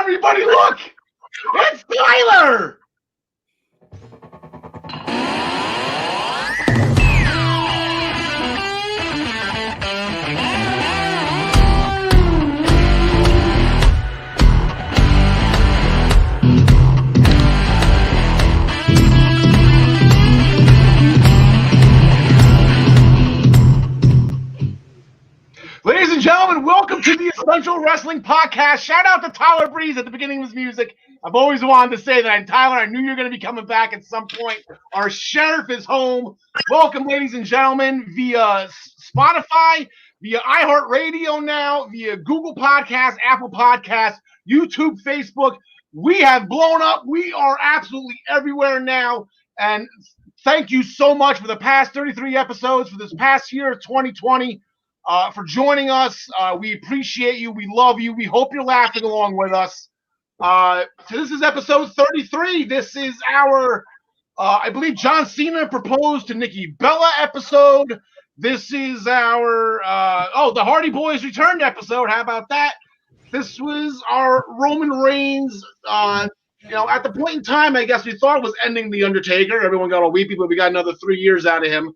Everybody look! It's Tyler! Ladies and gentlemen, welcome to the Essential Wrestling Podcast. Shout out to Tyler Breeze at the beginning of his music. I've always wanted to say that. Tyler, I knew you were going to be coming back at some point. Our sheriff is home. Welcome, ladies and gentlemen, via Spotify, via iHeartRadio now, via Google Podcasts, Apple Podcasts, YouTube, Facebook. We have blown up. We are absolutely everywhere now. And thank you so much for the past 33 episodes, for this past year of 2020. For joining us. We appreciate you. We love you. We hope you're laughing along with us. So this is episode 33. This is our, I believe John Cena proposed to Nikki Bella episode. This is our, the Hardy Boys returned episode. How about that? This was our Roman Reigns. At the point in time, I guess we thought it was ending The Undertaker. Everyone got all weepy, but we got another 3 years out of him.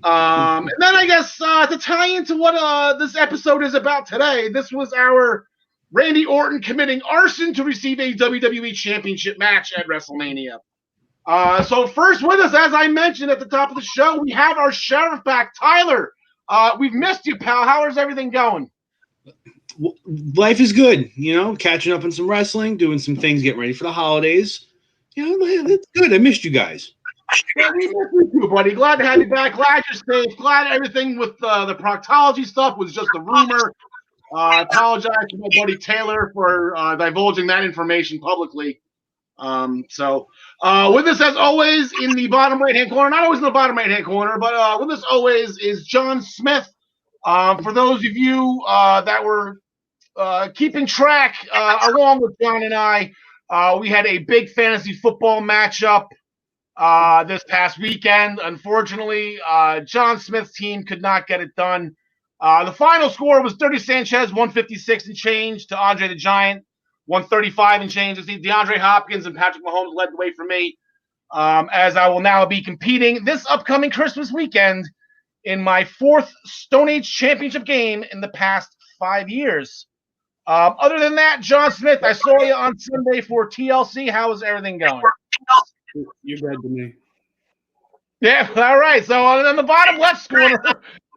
And then I guess to tie into what this episode is about today, this was our Randy Orton committing arson to receive a WWE Championship match at WrestleMania. So first with us, as I mentioned at the top of the show, we have our sheriff back, Tyler. We've missed you, pal. How is everything going? Life is good, catching up on some wrestling, doing some things, getting ready for the holidays. It's good. I missed you guys. Yeah, we miss you too, buddy. Glad to have you back. Glad you're safe. Glad everything with the proctology stuff was just a rumor. I apologize to my buddy Taylor for divulging that information publicly. With us, as always, in the bottom right-hand corner, not always in the bottom right-hand corner, but with us always is John Smith. For those of you that were keeping track along with John and I, we had a big fantasy football matchup this past weekend. Unfortunately, John Smith's team could not get it done. The final score was Dirty Sanchez, 156 and change, to Andre the Giant, 135 and change. DeAndre Hopkins and Patrick Mahomes led the way for me, as I will now be competing this upcoming Christmas weekend in my fourth Stone Age Championship game in the past 5 years. Other than that, John Smith, I saw you on Sunday for TLC. How is everything going? You're dead to me. Yeah, all right. So on the bottom left corner,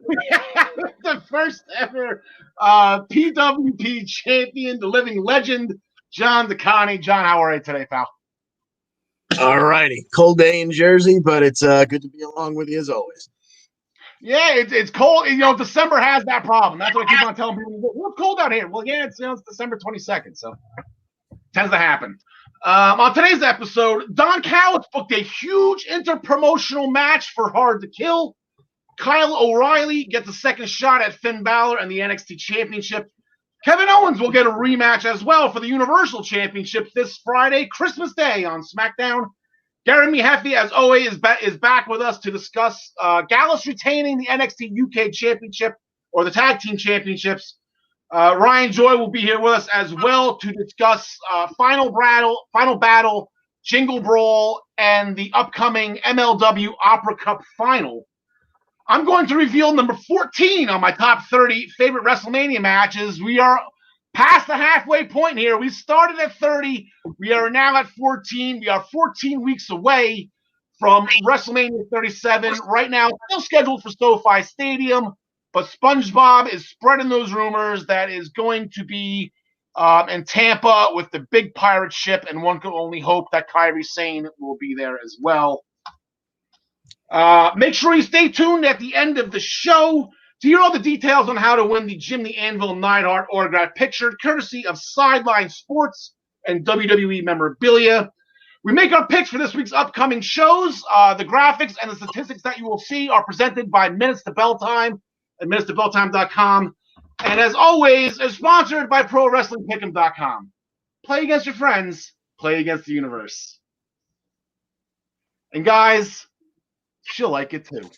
we have the first ever PWP champion, the living legend, John DeConnie. John, how are you today, pal? All righty. Cold day in Jersey, but it's good to be along with you as always. Yeah, it's cold. December has that problem. That's what I keep on telling people. Well, it's cold out here. Well, yeah, it's December 22nd, so it tends to happen. On today's episode, Don Callis booked a huge interpromotional match for Hard to Kill. Kyle O'Reilly gets a second shot at Finn Balor and the NXT Championship. Kevin Owens will get a rematch as well for the Universal Championship this Friday, Christmas Day, on SmackDown. Gary Mehaffy, as always, is back with us to discuss Gallus retaining the NXT UK Championship, or the Tag Team Championships. Ryan Joy will be here with us as well to discuss Final Battle, Jingle Brawl, and the upcoming MLW Opera Cup Final. I'm going to reveal number 14 on my top 30 favorite WrestleMania matches. We are past the halfway point here. We started at 30. We are now at 14. We are 14 weeks away from WrestleMania 37. Right now, still scheduled for SoFi Stadium. But SpongeBob is spreading those rumors that is going to be in Tampa with the big pirate ship, and one can only hope that Kairi Sane will be there as well. Make sure you stay tuned at the end of the show to hear all the details on how to win the Jim the Anvil Neidhart autograph picture, courtesy of Sideline Sports and WWE memorabilia. We make our picks for this week's upcoming shows. The graphics and the statistics that you will see are presented by Minutes to Bell Time at minutestobelltime.com. And as always, is sponsored by ProWrestlingPick'em.com. Play against your friends, play against the universe. And guys, she'll like it too.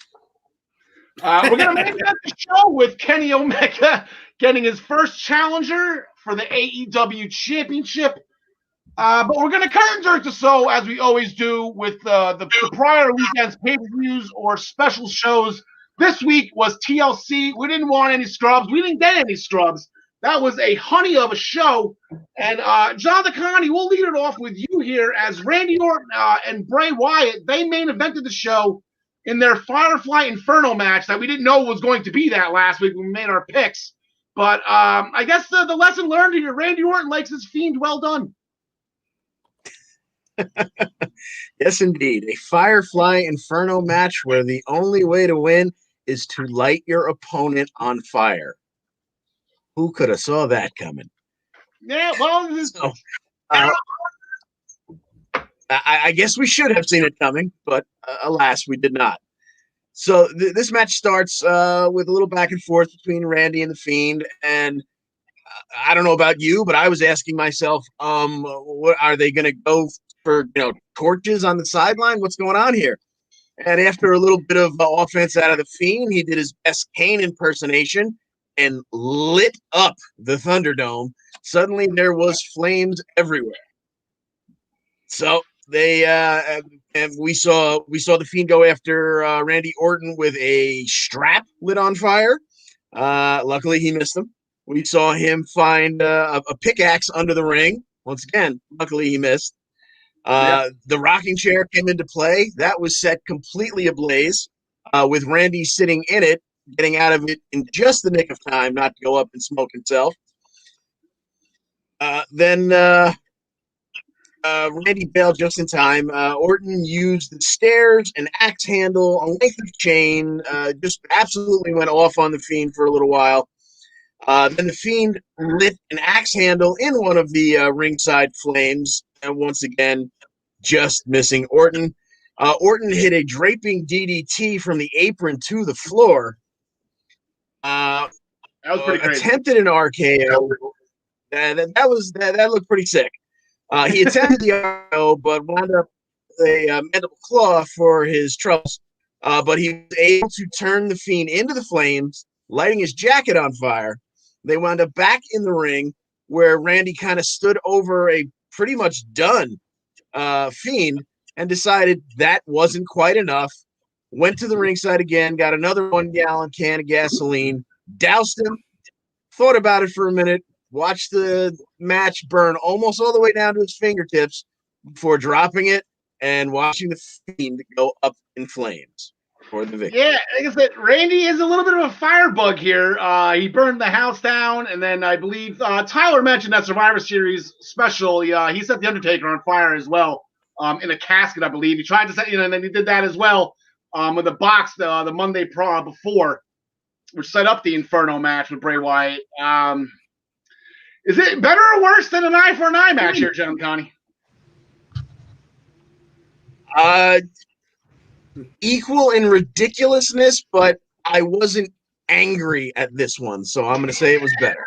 We're going to make that the show with Kenny Omega getting his first challenger for the AEW Championship. But we're going to curtain jerk the show, as we always do, with the prior weekend's pay-per-views or special shows. This week was TLC. We didn't want any scrubs. We didn't get any scrubs. That was a honey of a show. And Jonathan Connie, we'll lead it off with you here, as Randy Orton and Bray Wyatt, they main evented the show in their Firefly Inferno match that we didn't know was going to be that last week when we made our picks. But I guess the lesson learned here, Randy Orton likes his Fiend well done. Yes, indeed. A Firefly Inferno match where the only way to win is to light your opponent on fire. Who could have saw that coming? Yeah, well, I guess we should have seen it coming, but alas, we did not. So this match starts with a little back and forth between Randy and the Fiend, and I don't know about you, but I was asking myself, what are they going to go for? Torches on the sideline? What's going on here? And after a little bit of offense out of the Fiend, he did his best Kane impersonation and lit up the Thunderdome. Suddenly, there was flames everywhere. So they and we saw the Fiend go after Randy Orton with a strap lit on fire. Luckily, he missed him. We saw him find a pickaxe under the ring. Once again, luckily he missed. The rocking chair came into play. That was set completely ablaze, with Randy sitting in it, getting out of it in just the nick of time not to go up and smoke himself. Then Randy bailed just in time. Orton used the stairs, an axe handle, a length of chain, just absolutely went off on the Fiend for a little while. Then the Fiend lit an axe handle in one of the ringside flames, and once again, just missing Orton. Orton hit a draping DDT from the apron to the floor. that was pretty crazy. Attempted an RKO. That looked pretty sick. He attempted the RKO, but wound up with a mandible claw for his troubles. But he was able to turn the Fiend into the flames, lighting his jacket on fire. They wound up back in the ring, where Randy kind of stood over a pretty much done Fiend and decided that wasn't quite enough. Went to the ringside again, got another 1-gallon can of gasoline, doused him, thought about it for a minute, watched the match burn almost all the way down to his fingertips before dropping it and watching the Fiend go up in flames for the victory. Yeah, like I said, Randy is a little bit of a firebug here. He burned the house down, and then I believe Tyler mentioned that Survivor Series special. He set the Undertaker on fire as well, in a casket, I believe. He tried to set, and then he did that as well with a box the Monday before, which set up the Inferno match with Bray Wyatt. Is it better or worse than an eye for an eye match here, John Connie? Equal in ridiculousness, but I wasn't angry at this one, so I'm going to say it was better.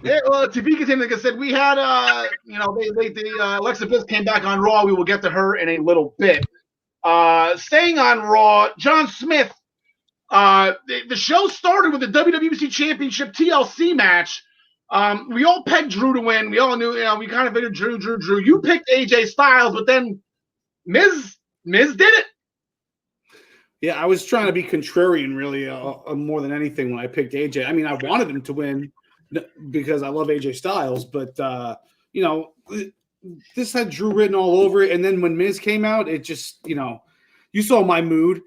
Yeah, well, to be continued, like I said, we had, Alexa Bliss came back on Raw. We will get to her in a little bit. Staying on Raw, John Smith, the show started with the WWE Championship TLC match. We all pegged Drew to win. We all knew, we kind of figured Drew. You picked AJ Styles, but then Miz did it. Yeah, I was trying to be contrarian, really, more than anything when I picked AJ. I mean, I wanted him to win because I love AJ Styles, but this had Drew written all over it. And then when Miz came out, it just, you saw my mood.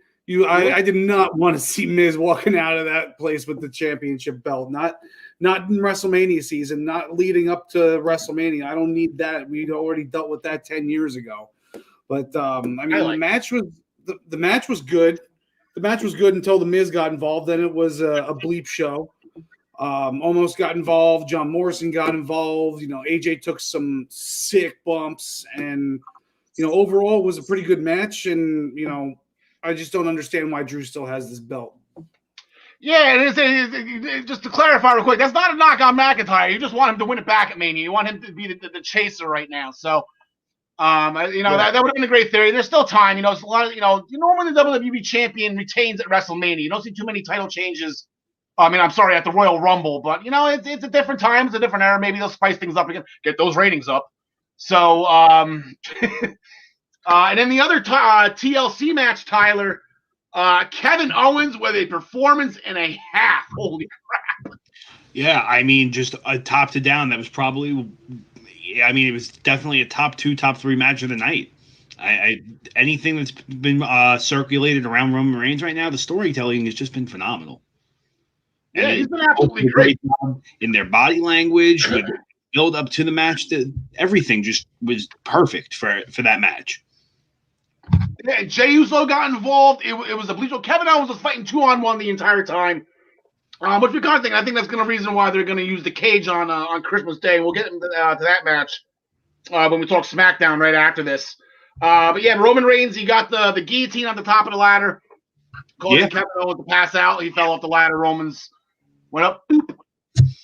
I did not want to see Miz walking out of that place with the championship belt. Not in WrestleMania season, not leading up to WrestleMania. I don't need that. We'd already dealt with that 10 years ago. But the match was good. The match was good until the Miz got involved. Then it was a bleep show. Almost got involved. John Morrison got involved. AJ took some sick bumps, and overall it was a pretty good match. And I just don't understand why Drew still has this belt. Yeah, just to clarify real quick, that's not a knock on McIntyre. You just want him to win it back at Mania. You want him to be the chaser right now. So, that would have been a great theory. There's still time. It's a lot of, normally the WWE champion retains at WrestleMania. You don't see too many title changes I mean, I'm sorry, at the Royal Rumble, but it's a different time, it's a different era. Maybe they'll spice things up again, get those ratings up. So, and then the other TLC match, Tyler, Kevin Owens with a performance and a half. Holy crap! Yeah, I mean, just a top to down. That was probably, it was definitely a top 2, top 3 match of the night. Anything that's been circulated around Roman Reigns right now, the storytelling has just been phenomenal. Yeah, he's been absolutely great in their body language, with build up to the match. Everything just was perfect for that match. Yeah, Jey Uso got involved. It was a bleach. Kevin Owens was fighting 2-on-1 the entire time. Which we kind of think, I think that's going to reason why they're going to use the cage on Christmas Day. We'll get into to that match when we talk SmackDown right after this. But yeah, Roman Reigns, he got the guillotine on the top of the ladder, causing Kevin Owens to pass out. He fell off the ladder. Roman's went up,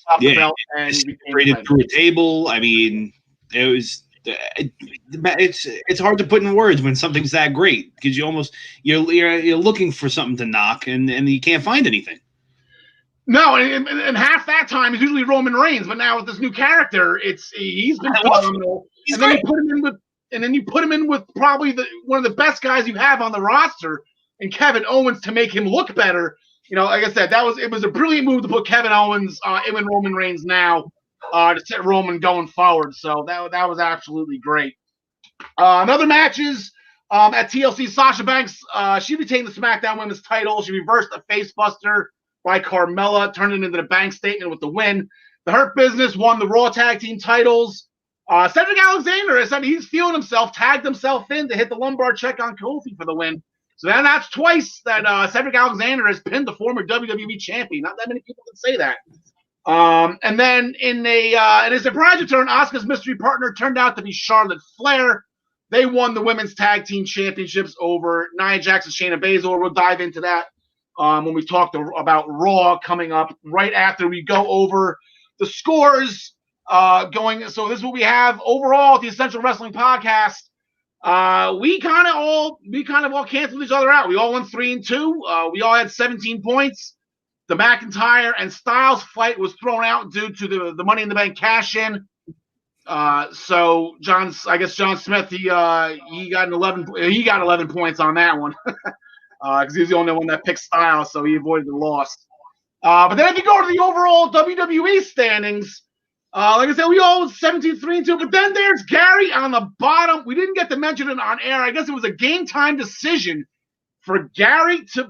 off the belt, and separated through a table. I mean, it was. It's hard to put in words when something's that great, because you're looking for something to knock and you can't find anything. No, and half that time is usually Roman Reigns, but now with this new character, he's been phenomenal. And then you put him in with probably one of the best guys you have on the roster, and Kevin Owens, to make him look better. Like I said, it was a brilliant move to put Kevin Owens in with Roman Reigns now to set Roman going forward. So that was absolutely great. Another matches at TLC, Sasha Banks, she retained the SmackDown Women's title. She reversed a face buster by Carmella, turned it into the bank statement with the win. The Hurt Business won the Raw Tag Team titles. Cedric Alexander said he's feeling himself, tagged himself in to hit the lumbar check on Kofi for the win. So then that's twice that Cedric Alexander has pinned the former WWE champion. Not that many people can say that. And then in a surprise return, Asuka's mystery partner turned out to be Charlotte Flair. They won the women's tag team championships over Nia Jax and Shayna Baszler. We'll dive into that when we talk about Raw coming up right after we go over the scores going. So this is what we have overall at the Essential Wrestling Podcast. We kind of all canceled each other out. We all went 3-2. We all had 17 points. The McIntyre and Styles fight was thrown out due to the Money in the Bank cash in. So John Smith, he got 11 points on that one because he was the only one that picked Styles, so he avoided the loss. But then if you go to the overall WWE standings, like I said, we all 17-3-2. But then there's Gary on the bottom. We didn't get to mention it on air. I guess it was a game time decision for Gary to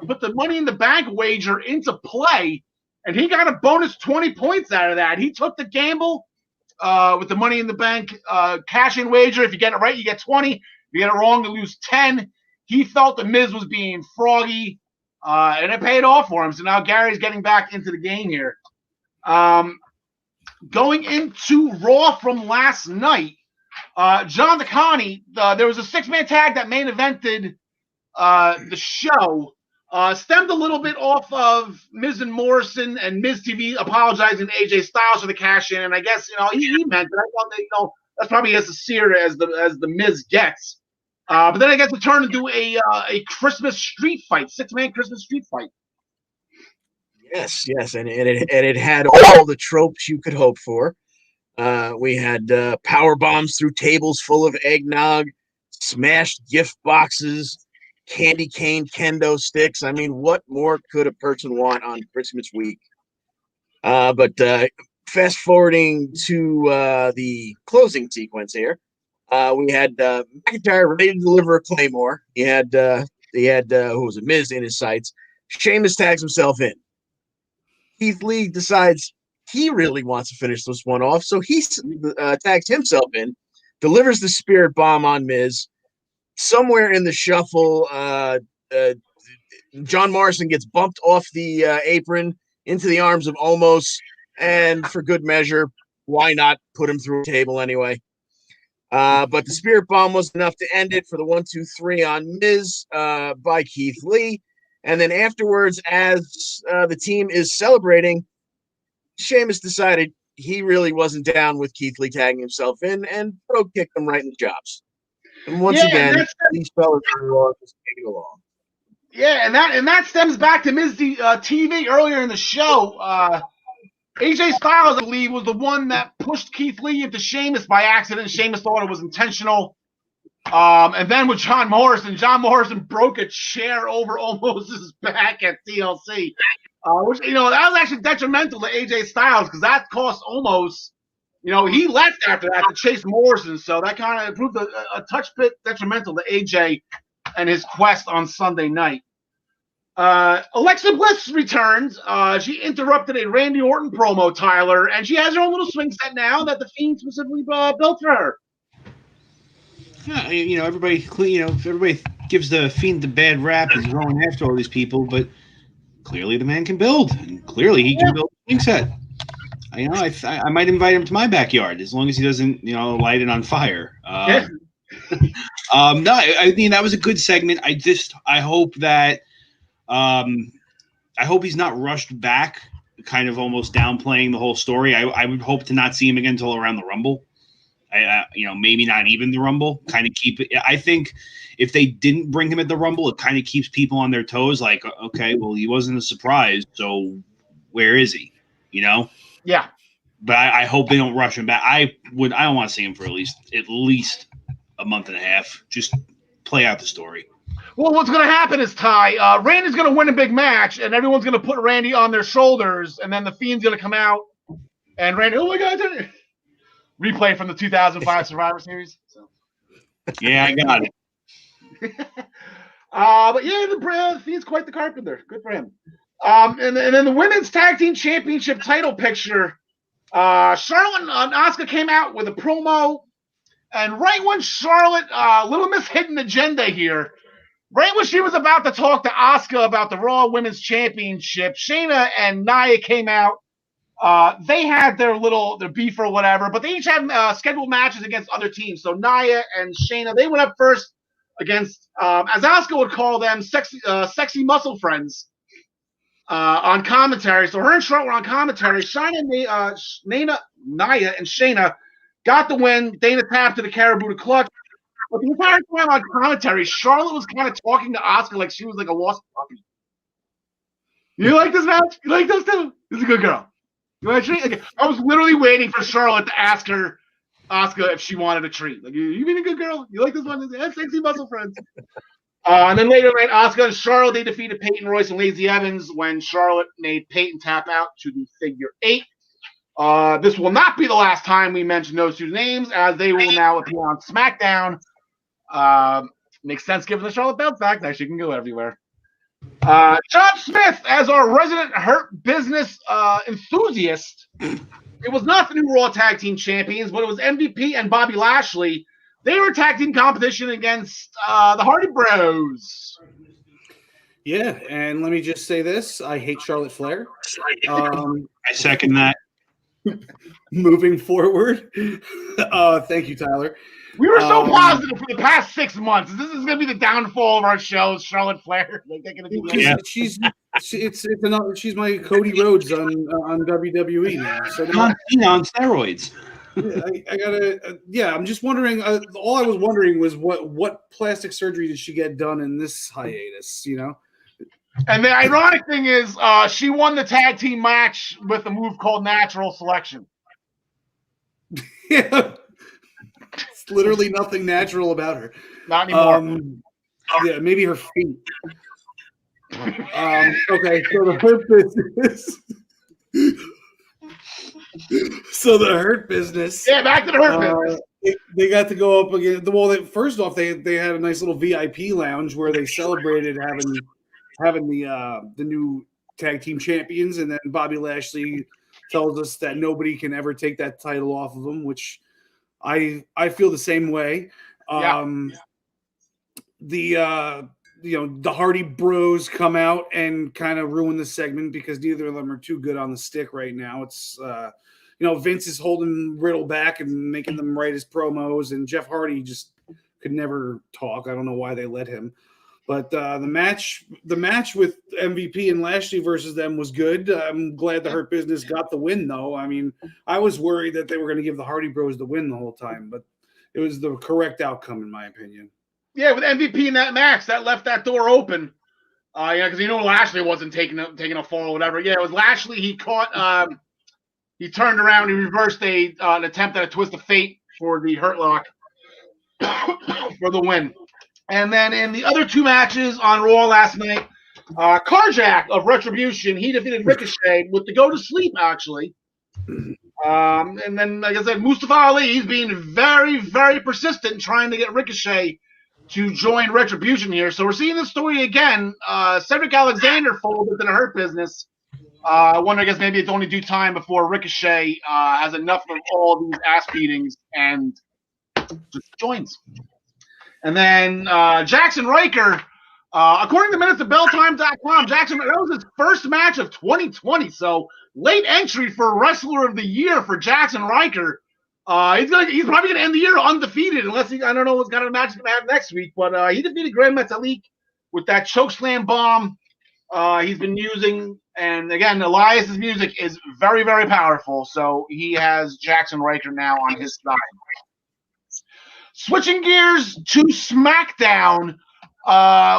put the Money in the Bank wager into play, and he got a bonus 20 points out of that. He took the gamble with the Money in the Bank cash-in wager. If you get it right, you get 20. If you get it wrong, you lose 10. He felt the Miz was being froggy, and it paid off for him. So now Gary's getting back into the game here. Going into Raw from last night, John DeConnie, there was a 6-man tag that main evented the show, stemmed a little bit off of Miz and Morrison and Miz TV apologizing to AJ Styles for the cash in, and I guess he meant it. I thought that that's probably as sincere as the Miz gets. But then I guess it turned into a Christmas street fight, 6-man Christmas street fight. Yes, and it had all the tropes you could hope for. We had power bombs through tables full of eggnog, smashed gift boxes, candy cane kendo sticks. I mean, what more could a person want on Christmas week? But fast forwarding to the closing sequence here, we had McIntyre ready to deliver a Claymore. He had who was it, Miz in his sights. Sheamus tags himself in. Keith Lee decides he really wants to finish this one off, so he tags himself in, delivers the Spirit Bomb on Miz. Somewhere in the shuffle, John Morrison gets bumped off the apron into the arms of Omos, and for good measure, why not put him through a table anyway? But the Spirit Bomb was enough to end it for the 1-2-3 on Miz by Keith Lee. And then afterwards, as the team is celebrating, Sheamus decided he really wasn't down with Keith Lee tagging himself in and kicked him right in the chops. And once again, these fellas are just taking along. Yeah, and that stems back to Miz TV earlier in the show. AJ Styles, I believe, was the one that pushed Keith Lee into Sheamus by accident. Sheamus thought it was intentional. And then with John Morrison broke a chair over Omos's back at TLC, which, that was actually detrimental to AJ Styles because that cost Omos. He left after that to chase Morrison, so that kind of proved a touch bit detrimental to AJ and his quest on Sunday night. Alexa Bliss returns. She interrupted a Randy Orton promo, Tyler, and she has her own little swing set now that the Fiend specifically built for her. Yeah, everybody gives the Fiend the bad rap as going after all these people, but clearly the man can build, and clearly he can build a swing set. I might invite him to my backyard as long as he doesn't, light it on fire. No, I mean that was a good segment. I hope that, I hope he's not rushed back, kind of almost downplaying the whole story. I would hope to not see him again until around the Rumble. Maybe not even the Rumble. Kind of keep it. I think if they didn't bring him at the Rumble, it kind of keeps people on their toes. Like, okay, well, he wasn't a surprise, so where is he? Yeah. But I hope they don't rush him back. I don't want to see him for at least a month and a half. Just play out the story. Well, what's going to happen is, Ty, Randy's going to win a big match, and everyone's going to put Randy on their shoulders, and then the Fiend's going to come out, and Randy, oh my God, replay from the 2005 Survivor Series. So. Yeah, I got it. But yeah, the Fiend's quite the carpenter. Good for him. And then the Women's Tag Team Championship title picture, Charlotte and Asuka came out with a promo, and right when Charlotte, Little Miss Hidden Agenda here, right when she was about to talk to Asuka about the Raw Women's Championship, Shayna and Nia came out. They had their beef or whatever, but they each had scheduled matches against other teams. So Nia and Shayna, they went up first against, as Asuka would call them, sexy muscle friends on commentary. So her and Charlotte were on commentary. Nia and Shayna got the win. Dana tapped to the Caribou to clutch. But the entire time on commentary, Charlotte was kind of talking to Asuka like she was like a lost puppy. You like this match? You like this too? This is a good girl. You want a treat? Like, I was literally waiting for Charlotte to ask her, Asuka, if she wanted a treat. Like, you being a good girl? You like this one? Yeah, sexy muscle friends. And then later night, Asuka and Charlotte, they defeated Peyton Royce and Lacey Evans when Charlotte made Peyton tap out to the figure 8. This will not be the last time we mention those two names, as they will now appear on SmackDown. Makes sense given the Charlotte bounce back. Now she can go everywhere. John Smith, as our resident Hurt Business enthusiast, it was not the new Raw Tag Team Champions, but it was MVP and Bobby Lashley. They were tag team competition against the Hardy Bros. Yeah, and let me just say this. I hate Charlotte Flair. I second that. Moving forward. Thank you, Tyler. We were so positive for the past 6 months. This is going to be the downfall of our shows, Charlotte Flair. Like they're going to do yeah. She's my Cody Rhodes on WWE now. So now, on steroids. I gotta. I'm just wondering. All I was wondering was what plastic surgery did she get done in this hiatus? And the ironic thing is, she won the tag team match with a move called Natural Selection. Yeah. It's literally nothing natural about her. Not anymore. Yeah, maybe her feet. Okay, so the Hurt Business. Yeah, back to the Hurt Business. They got to go up again. Well, first off, they had a nice little VIP lounge where they celebrated having the new tag team champions, and then Bobby Lashley tells us that nobody can ever take that title off of him, which I feel the same way. The Hardy Bros come out and kind of ruin the segment because neither of them are too good on the stick right now. It's Vince is holding Riddle back and making them write his promos, and Jeff Hardy just could never talk. I don't know why they let him. But the match with MVP and Lashley versus them was good. I'm glad the Hurt Business got the win, though. I mean, I was worried that they were going to give the Hardy Bros the win the whole time, but it was the correct outcome, in my opinion. Yeah, with MVP in that match, that left that door open Because Lashley wasn't taking a fall or whatever. Yeah, it was Lashley. He caught. He turned around. He reversed an attempt at a twist of fate for the Hurt Lock for the win. And then in the other two matches on Raw last night, Karjak of Retribution, he defeated Ricochet with the go to sleep actually. And then, like I said, Mustafa Ali, he's being very, very persistent trying to get Ricochet to join Retribution here. So we're seeing this story again. Cedric Alexander folded in the Hurt Business. I wonder, I guess maybe it's only due time before Ricochet has enough of all these ass beatings and just joins. And then Jackson Riker, according to minutes of belltime.com, Jackson, that was his first match of 2020. So late entry for Wrestler of the Year for Jackson Riker. He's probably gonna end the year undefeated unless I don't know what kind of match he's gonna have next week. But he defeated Grand Metalik with that chokeslam bomb he's been using. And again, Elias's music is very, very powerful. So he has Jackson Riker now on his side. Switching gears to SmackDown,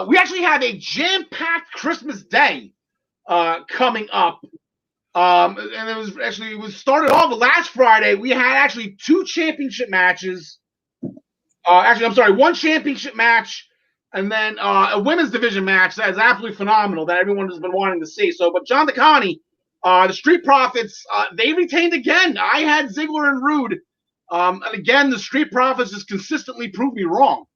we actually have a jam-packed Christmas Day coming up. And it was started off last Friday. We had actually two championship matches. One championship match, and then a women's division match that is absolutely phenomenal that everyone has been wanting to see. But John DeConnie, the Street Profits, they retained again. I had Ziggler and Rude. And again, the Street Profits just consistently prove me wrong.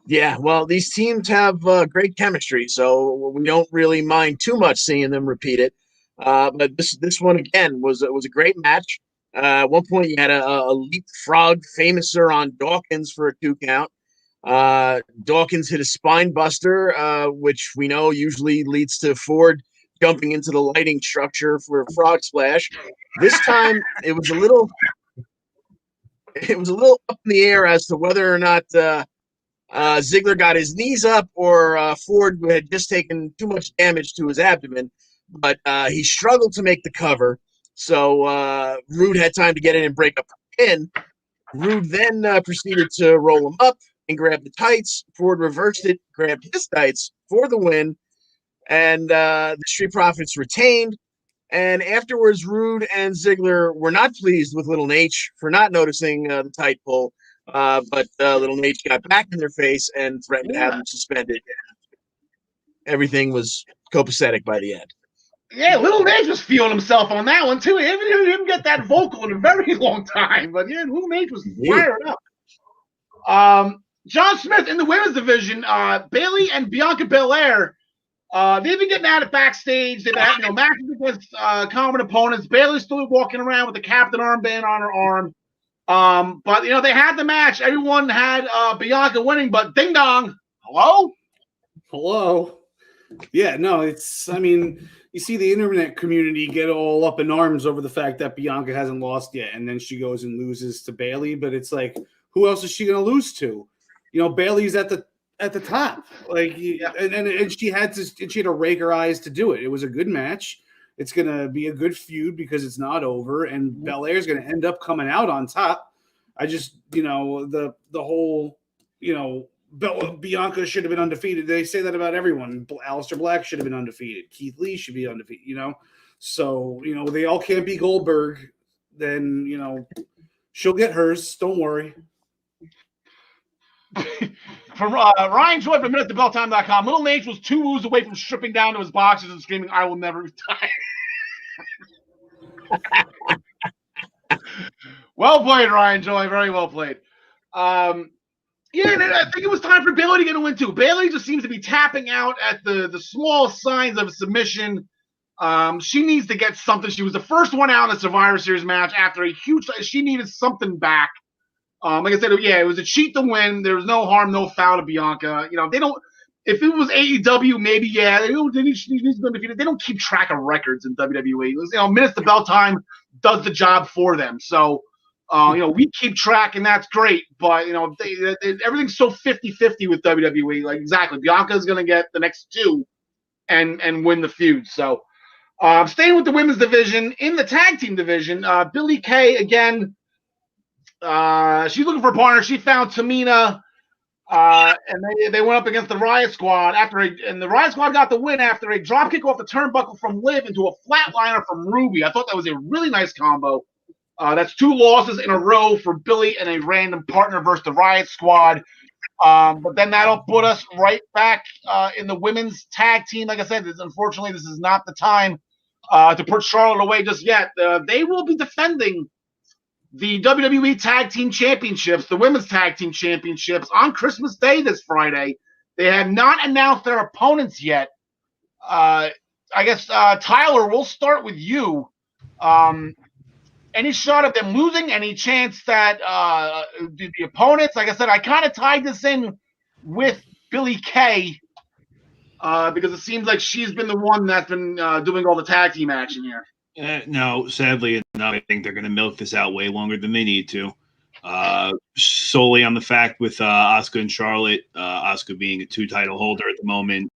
Yeah, well, these teams have great chemistry, so we don't really mind too much seeing them repeat it. But this one again was a great match. At one point, you had a leapfrog famouser on Dawkins for a 2 count. Dawkins hit a spine buster, which we know usually leads to Ford jumping into the lighting structure for a frog splash. This time, it was a little up in the air as to whether or not Ziggler got his knees up or Ford had just taken too much damage to his abdomen. But he struggled to make the cover, so Rude had time to get in and break up the pin. Rude then proceeded to roll him up and grab the tights. Ford reversed it, grabbed his tights for the win, and the Street Profits retained. And afterwards, Rude and Ziggler were not pleased with Little Nate for not noticing the tight pull, but Little Nate got back in their face and threatened to have them suspended. Everything was copacetic by the end. Yeah, Little Nate was feeling himself on that one, too. I haven't heard him get that vocal in a very long time. But, yeah, Little Nate was fired up. John Smith in the women's division, Bayley and Bianca Belair, they've been getting at it backstage. They've had matches against common opponents. Bayley's still walking around with the captain armband on her arm. But, they had the match. Everyone had Bianca winning, but ding dong. Hello? Yeah, no, you see the internet community get all up in arms over the fact that Bianca hasn't lost yet, and then she goes and loses to Bayley. But it's like, who else is she going to lose to? Bayley's at the top, and she had to rake her eyes to do it. It was a good match. It's going to be a good feud because it's not over, and Belair's going to end up coming out on top. I just, the whole, Bianca should have been undefeated. They say that about everyone. Aleister Black should have been undefeated. Keith Lee should be undefeated, So, they all can't be Goldberg. Then, she'll get hers. Don't worry. From Ryan Joy from MinuteToBellTime.com, Little Nate was 2 woos away from stripping down to his boxers and screaming, "I will never retire." Well played, Ryan Joy. Very well played. Yeah, and I think it was time for Bayley to get a win too. Bayley just seems to be tapping out at the small signs of submission. She needs to get something. She was the first one out in the Survivor Series match after a huge. She needed something back. Like I said, yeah, it was a cheat to win. There was no harm, no foul to Bianca. They don't. If it was AEW, maybe they need to be undefeated. They don't keep track of records in WWE. Minutes to bell time does the job for them. So. We keep track, and that's great. But, everything's so 50-50 with WWE. Like, exactly. Bianca's going to get the next 2 and win the feud. So, staying with the women's division, in the tag team division, Billie Kay, again, she's looking for a partner. She found Tamina. And they went up against the Riot Squad and the Riot Squad got the win after a drop kick off the turnbuckle from Liv into a flatliner from Ruby. I thought that was a really nice combo. That's 2 losses in a row for Billy and a random partner versus the Riot Squad. But then that'll put us right back in the women's tag team. Like I said, unfortunately, this is not the time to put Charlotte away just yet. They will be defending the WWE Tag Team Championships, the Women's Tag Team Championships, on Christmas Day this Friday. They have not announced their opponents yet. I guess, Tyler, we'll start with you. Any shot of them losing? Any chance that the opponents? Like I said, I kind of tied this in with Billie Kay because it seems like she's been the one that's been doing all the tag team action here. No, sadly enough, I think they're going to milk this out way longer than they need to. Solely on the fact with Asuka and Charlotte, Asuka being a 2 title holder at the moment,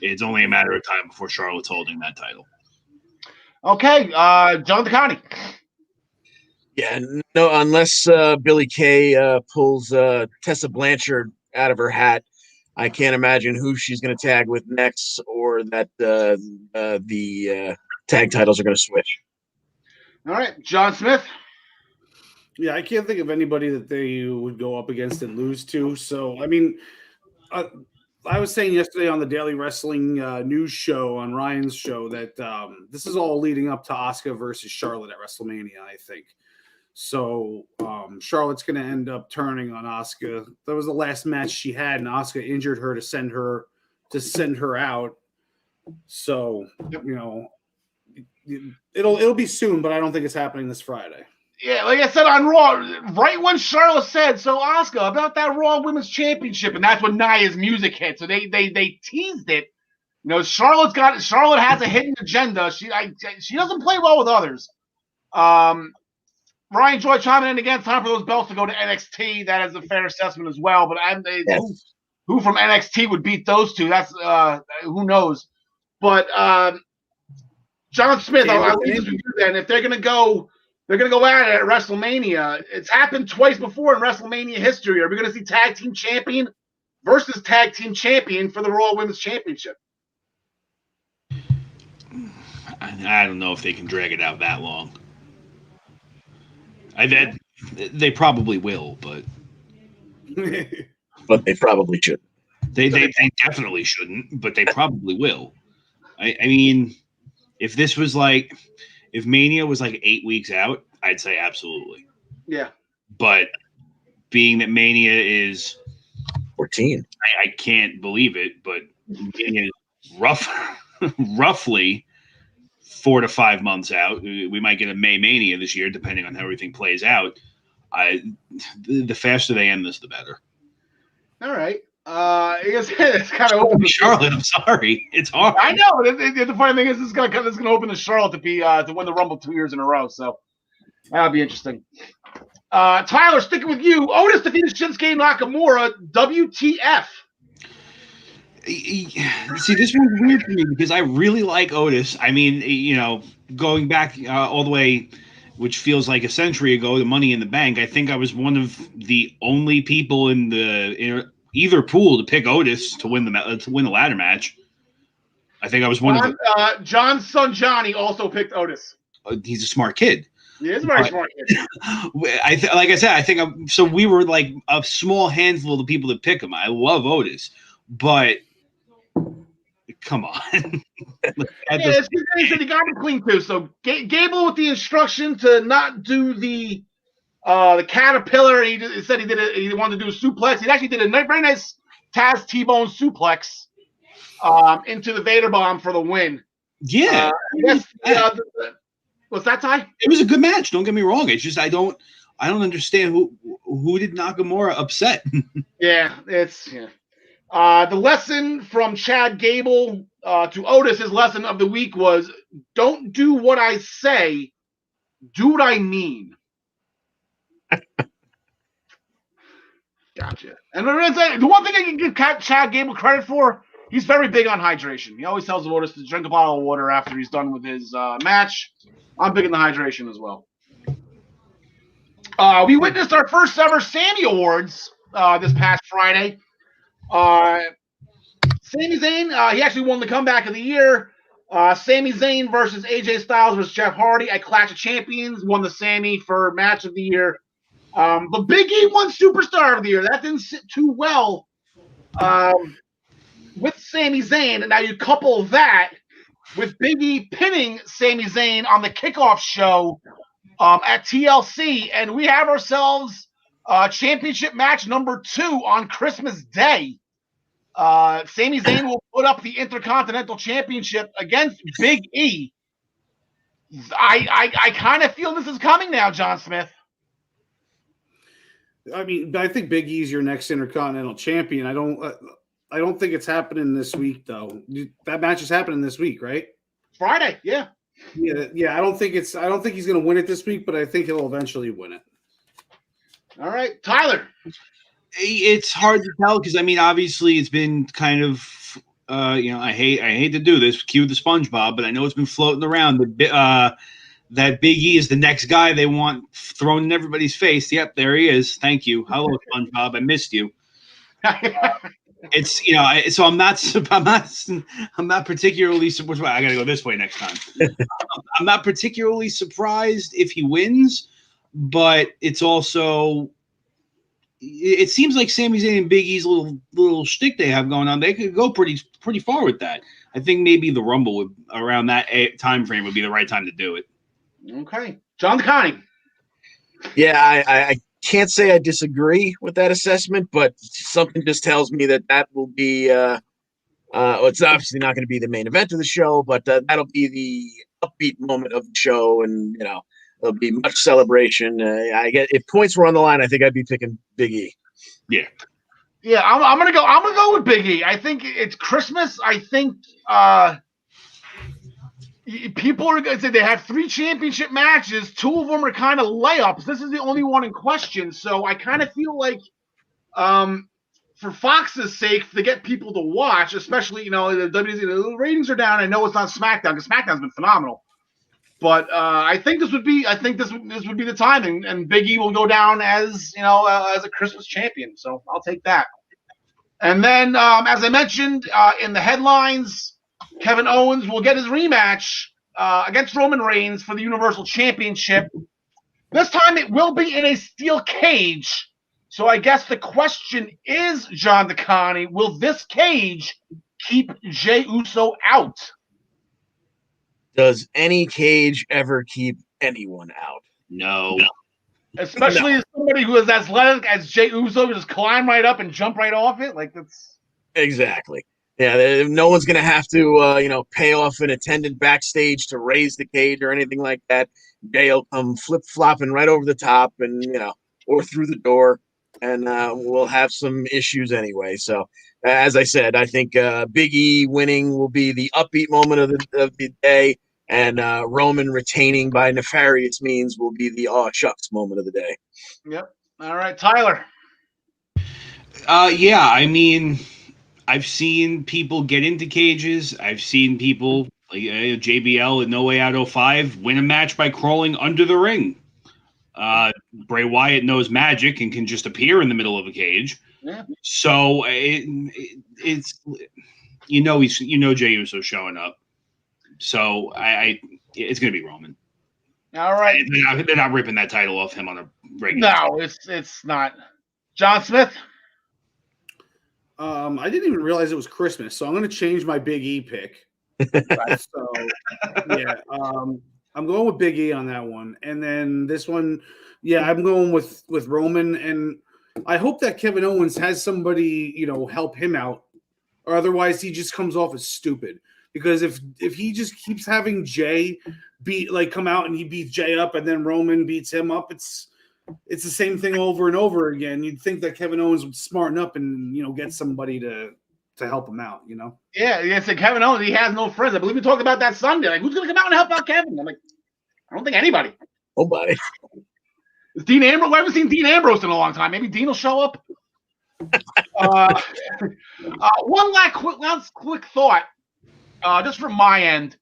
it's only a matter of time before Charlotte's holding that title. Okay, John DeConnie. Yeah, no, unless Billie Kay pulls Tessa Blanchard out of her hat, I can't imagine who she's going to tag with next, or that the tag titles are going to switch. All right, John Smith. Yeah, I can't think of anybody that they would go up against and lose to. So, I mean, I was saying yesterday on the Daily Wrestling News show, on Ryan's show, that this is all leading up to Asuka versus Charlotte at WrestleMania, I think. So Charlotte's going to end up turning on Asuka. That was the last match she had, and Asuka injured her to send her out. So, you know, it'll be soon, but I don't think it's happening this Friday. Yeah, like I said on Raw, right when Charlotte said, "So Asuka, about that Raw Women's Championship," and that's when Nia's music hit. So they teased it. You know, Charlotte has a hidden agenda. She doesn't play well with others. Ryan Joy chiming in again. Time for those belts to go to NXT. That is a fair assessment as well. But who from NXT would beat those two? That's who knows. But John Smith, I'll leave this with you then. If they're gonna go at it at WrestleMania. It's happened twice before in WrestleMania history. Are we gonna see tag team champion versus tag team champion for the Raw Women's Championship? I don't know if they can drag it out that long. I bet they probably will, but they probably should. They definitely shouldn't, but they probably will. I mean, if Mania was like 8 weeks out, I'd say absolutely. Yeah. But being that Mania is 14, I can't believe it, but Mania is roughly 4 to 5 months out. We might get a May Mania this year, depending on how everything plays out. The faster they end this, the better. All right. I guess it's kind of open. Charlotte, I'm sorry, it's hard. I know. The funny thing is, this is gonna open the Charlotte to win the Rumble 2 years in a row. So that'll be interesting. Tyler, sticking with you. Otis defeated Shinsuke Nakamura. WTF? See, this one's weird for me because I really like Otis. I mean, you know, going back all the way, which feels like a century ago, to Money in the Bank, I think I was one of the only people in either pool to pick Otis to win the ladder match. I think I was one of the. John's son Johnny also picked Otis. He's a smart kid. He is a very smart kid. Like I said, I think so. We were like a small handful of the people that pick him. I love Otis, but come on. He said he got him clean too. So Gable with the instruction to not do the caterpillar. He said he wanted to do a suplex. He actually did a very nice Taz T-bone suplex into the Vader bomb for the win. Yeah. What's that, Ty? It was a good match. Don't get me wrong. It's just I don't understand who did Nakamura upset. The lesson from Chad Gable to Otis, his lesson of the week was, don't do what I say, do what I mean. Gotcha. And the one thing I can give Chad Gable credit for, he's very big on hydration. He always tells Otis to drink a bottle of water after he's done with his match. I'm big in the hydration as well. We witnessed our first ever Sammy Awards. this past Friday. Sami Zayn, he actually won the comeback of the year. Sami Zayn versus AJ Styles versus Jeff Hardy at Clash of Champions, won the Sami for match of the year. But Big E won Superstar of the Year. That didn't sit too well with Sami Zayn. And now you couple that with Big E pinning Sami Zayn on the kickoff show at TLC, and we have ourselves championship match number 2 on Christmas Day. Sami Zayn will put up the Intercontinental Championship against Big E. I kind of feel this is coming now, John Smith. I mean, I think Big E's your next Intercontinental Champion. I don't think it's happening this week, though. That match is happening this week, right? Friday, yeah. Yeah. I don't think he's going to win it this week, but I think he'll eventually win it. All right, Tyler. It's hard to tell because I mean, obviously, it's been kind of, I hate to do this, cue the SpongeBob, but I know it's been floating around that Big E is the next guy they want thrown in everybody's face. Yep, there he is. Thank you. Hello, SpongeBob. I missed you. It's so I'm not particularly surprised. I got to go this way next time. I'm not particularly surprised if he wins, but it's also. It seems like Sami Zayn and Big E's little shtick they have going on. They could go pretty far with that. I think maybe the Rumble would around that time frame would be the right time to do it. Okay, John DeConnie. Yeah, I can't say I disagree with that assessment, but something just tells me that will be. It's obviously not going to be the main event of the show, but that'll be the upbeat moment of the show, and there'll be much celebration. I get if points were on the line, I think I'd be picking Big E. Yeah. I'm gonna go with Big E. I think it's Christmas. I think people are gonna say they have 3 championship matches. 2 of them are kind of layups. This is the only one in question. So I kind of feel like, for Fox's sake, to get people to watch, especially the WC, the ratings are down. I know it's not SmackDown because SmackDown's been phenomenal. But I think this would be the time, and Big E will go down as as a Christmas champion. So I'll take that. And then, as I mentioned in the headlines, Kevin Owens will get his rematch against Roman Reigns for the Universal Championship. This time it will be in a steel cage. So I guess the question is, John DeConnie, will this cage keep Jey Uso out? Does any cage ever keep anyone out? No. Especially as somebody who is as athletic as Jey Uso, just climb right up and jump right off it. Like that's exactly. Yeah, no one's gonna have to pay off an attendant backstage to raise the cage or anything like that. Jey'll come flip flopping right over the top and or through the door, and we'll have some issues anyway. So as I said, I think Big E winning will be the upbeat moment of the day. And Roman retaining by nefarious means will be the aw shucks moment of the day. Yep. All right, Tyler. Yeah, I mean, I've seen people get into cages. I've seen people like JBL at No Way Out 05 win a match by crawling under the ring. Bray Wyatt knows magic and can just appear in the middle of a cage. Yeah. So it's Jey Uso showing up. So it's going to be Roman. All right. They're not ripping that title off him on a regular. No, it's not. John Smith. I didn't even realize it was Christmas, so I'm going to change my Big E pick. So yeah, I'm going with Big E on that one, and then this one, yeah, I'm going with Roman, and I hope that Kevin Owens has somebody help him out, or otherwise he just comes off as stupid. Because if he just keeps having Jey come out and he beats Jey up and then Roman beats him up, it's the same thing over and over again. You'd think that Kevin Owens would smarten up and get somebody to help him out. Yeah, it's like Kevin Owens. He has no friends. I believe we talked about that Sunday. Like, who's gonna come out and help out Kevin? I'm like, I don't think anybody. Nobody. Is Dean Ambrose? I haven't seen Dean Ambrose in a long time. Maybe Dean will show up. One last quick thought. Just from my end,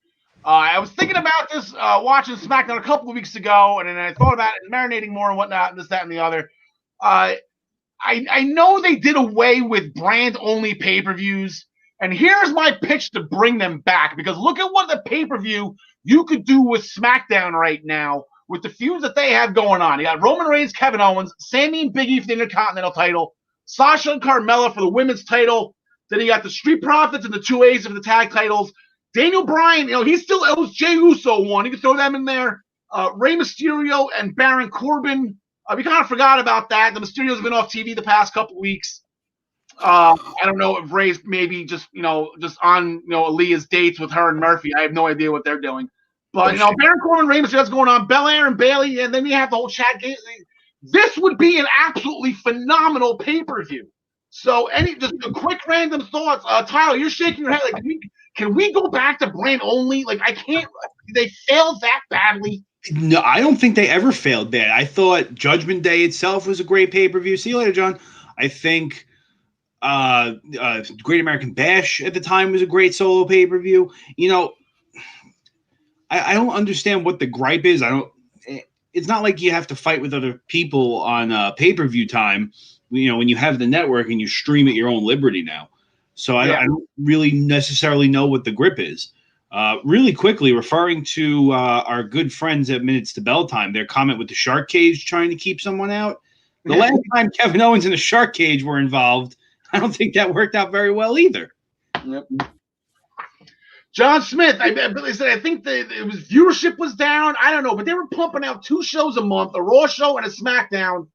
I was thinking about this watching SmackDown a couple of weeks ago, and then I thought about it and marinating more and whatnot, and this, that, and the other. I know they did away with brand-only pay-per-views, and here's my pitch to bring them back, because look at what the pay-per-view you could do with SmackDown right now with the feuds that they have going on. You got Roman Reigns, Kevin Owens, Sami and Big E for the Intercontinental title, Sasha and Carmella for the women's title. Then you got the Street Profits and the 2A's for the tag titles. Daniel Bryan, he still owes Jey Uso one. You can throw them in there. Rey Mysterio and Baron Corbin. We kind of forgot about that. The Mysterios have been off TV the past couple weeks. I don't know if Rey's maybe just on Aaliyah's dates with her and Murphy. I have no idea what they're doing. But Baron Corbin, Rey Mysterio, that's going on. Belair and Bayley, and then we have the whole Chad Gate. This would be an absolutely phenomenal pay-per-view. So, just a quick random thoughts. Tyler, you're shaking your head. Like, can we go back to brand only? Like, I can't. They failed that badly. No, I don't think they ever failed that. I thought Judgment Day itself was a great pay-per-view. See you later, John. I think Great American Bash at the time was a great solo pay-per-view. I don't understand what the gripe is. It's not like you have to fight with other people on pay-per-view time. When you have the network and you stream at your own liberty now. So I don't really necessarily know what the grip is. Really quickly, referring to our good friends at Minutes to Bell Time, their comment with the shark cage trying to keep someone out. The last time Kevin Owens and the shark cage were involved, I don't think that worked out very well either. Yep. John Smith, I think viewership was down. I don't know, but they were pumping out 2 shows a month, a Raw show and a SmackDown.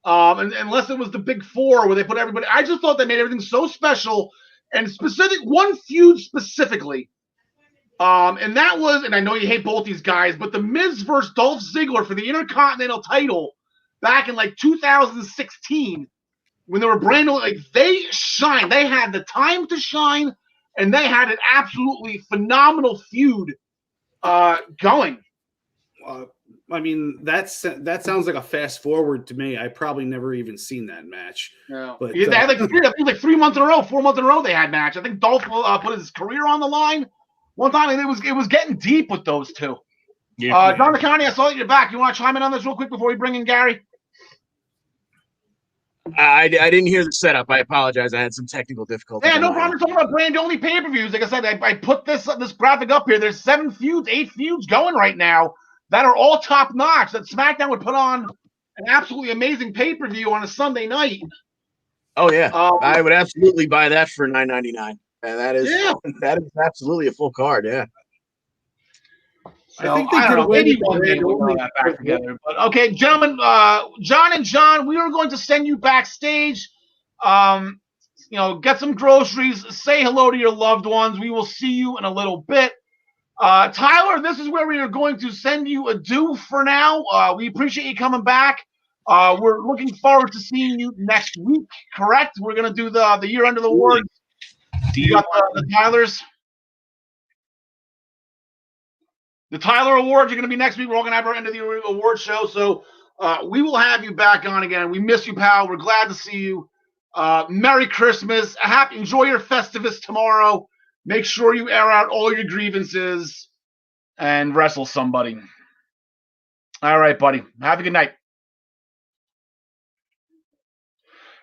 Unless it was the big 4 where they put everybody. I just thought they made everything so special and specific. One feud specifically, and that was, and I know you hate both these guys, but the Miz versus Dolph Ziggler for the Intercontinental title back in 2016 when they were brand new. They shined. They had the time to shine, and they had an absolutely phenomenal feud going. I mean, that sounds like a fast forward to me. I probably never even seen that match. Yeah. But they had 3 months in a row, 4 months in a row they had match. I think Dolph put his career on the line one time, and it was getting deep with those two. Yeah. John McCartney, I saw that you're back. You want to chime in on this real quick before we bring in Gary? I didn't hear the setup. I apologize. I had some technical difficulties. Yeah, no problem. We're talking about brand-only pay-per-views. Like I said, I put this graphic up here. There's 8 feuds going right now that are all top-notch, that SmackDown would put on an absolutely amazing pay-per-view on a Sunday night. Oh, yeah. I would absolutely buy that for $9.99. That is absolutely a full card, yeah. So, I think they could have maybe one day we'll throw that back together. But, okay, gentlemen, John and John, we are going to send you backstage. Get some groceries, say hello to your loved ones. We will see you in a little bit. Tyler, this is where we are going to send you adieu for now. We appreciate you coming back. We're looking forward to seeing you next week, correct? We're going to do the year-end of the awards. You got the Tylers. The Tyler Awards are going to be next week. We're all going to have our end of the year award show. So we will have you back on again. We miss you, pal. We're glad to see you. Merry Christmas. Enjoy your Festivus tomorrow. Make sure you air out all your grievances and wrestle somebody. All right, buddy. Have a good night.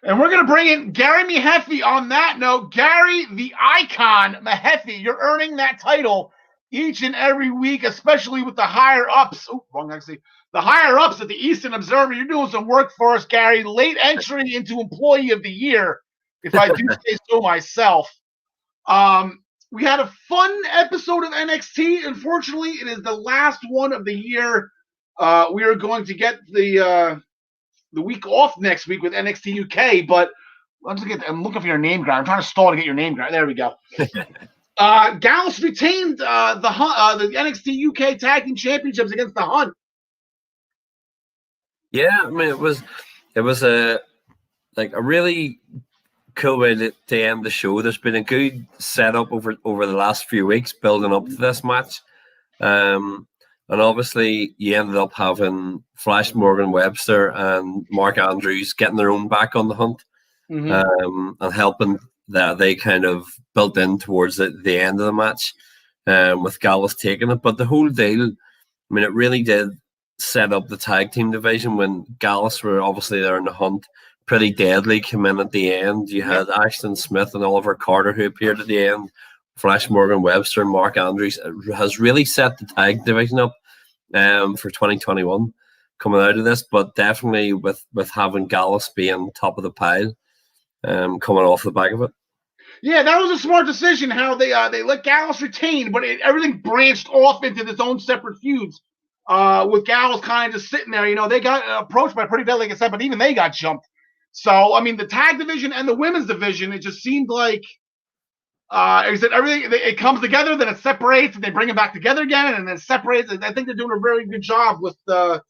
And we're going to bring in Gary Mehaffy on that note. Gary, the icon, Mehaffy, you're earning that title each and every week, especially with the higher-ups. Oh, wrong actually. The higher-ups at the Eastern Observer. You're doing some work for us, Gary. Late entry into Employee of the Year, if I do say so myself. We had a fun episode of NXT. Unfortunately, it is the last one of the year. We are going to get the week off next week with NXT UK, but I'm looking for your name, Grant. I'm trying to stall to get your name, Grant. There we go. Gallus retained the NXT UK Tag Team Championships against the Hunt. Yeah, I mean it was a really cool way to end the show. There's been a good setup over the last few weeks building up to this match. And obviously you ended up having Flash Morgan Webster and Mark Andrews getting their own back on the Hunt. And helping that they kind of built in towards the end of the match with Gallus taking it. But the whole deal, I mean, it really did set up the tag team division when Gallus were obviously there in the Hunt pretty deadly come in at the end. You had Ashton Smith and Oliver Carter who appeared at the end. Flash Morgan Webster and Mark Andrews has really set the tag division up for 2021 coming out of this, but definitely with having Gallus being top of the pile coming off the back of it. Yeah, that was a smart decision how they let Gallus retain, but everything branched off into its own separate feuds. With Gallus kind of just sitting there, they got approached by Pretty Deadly, like I said, but even they got jumped. So, I mean, the tag division and the women's division, it just seemed like everything it comes together, then it separates, and they bring it back together again, and then it separates. And I think they're doing a very good job with the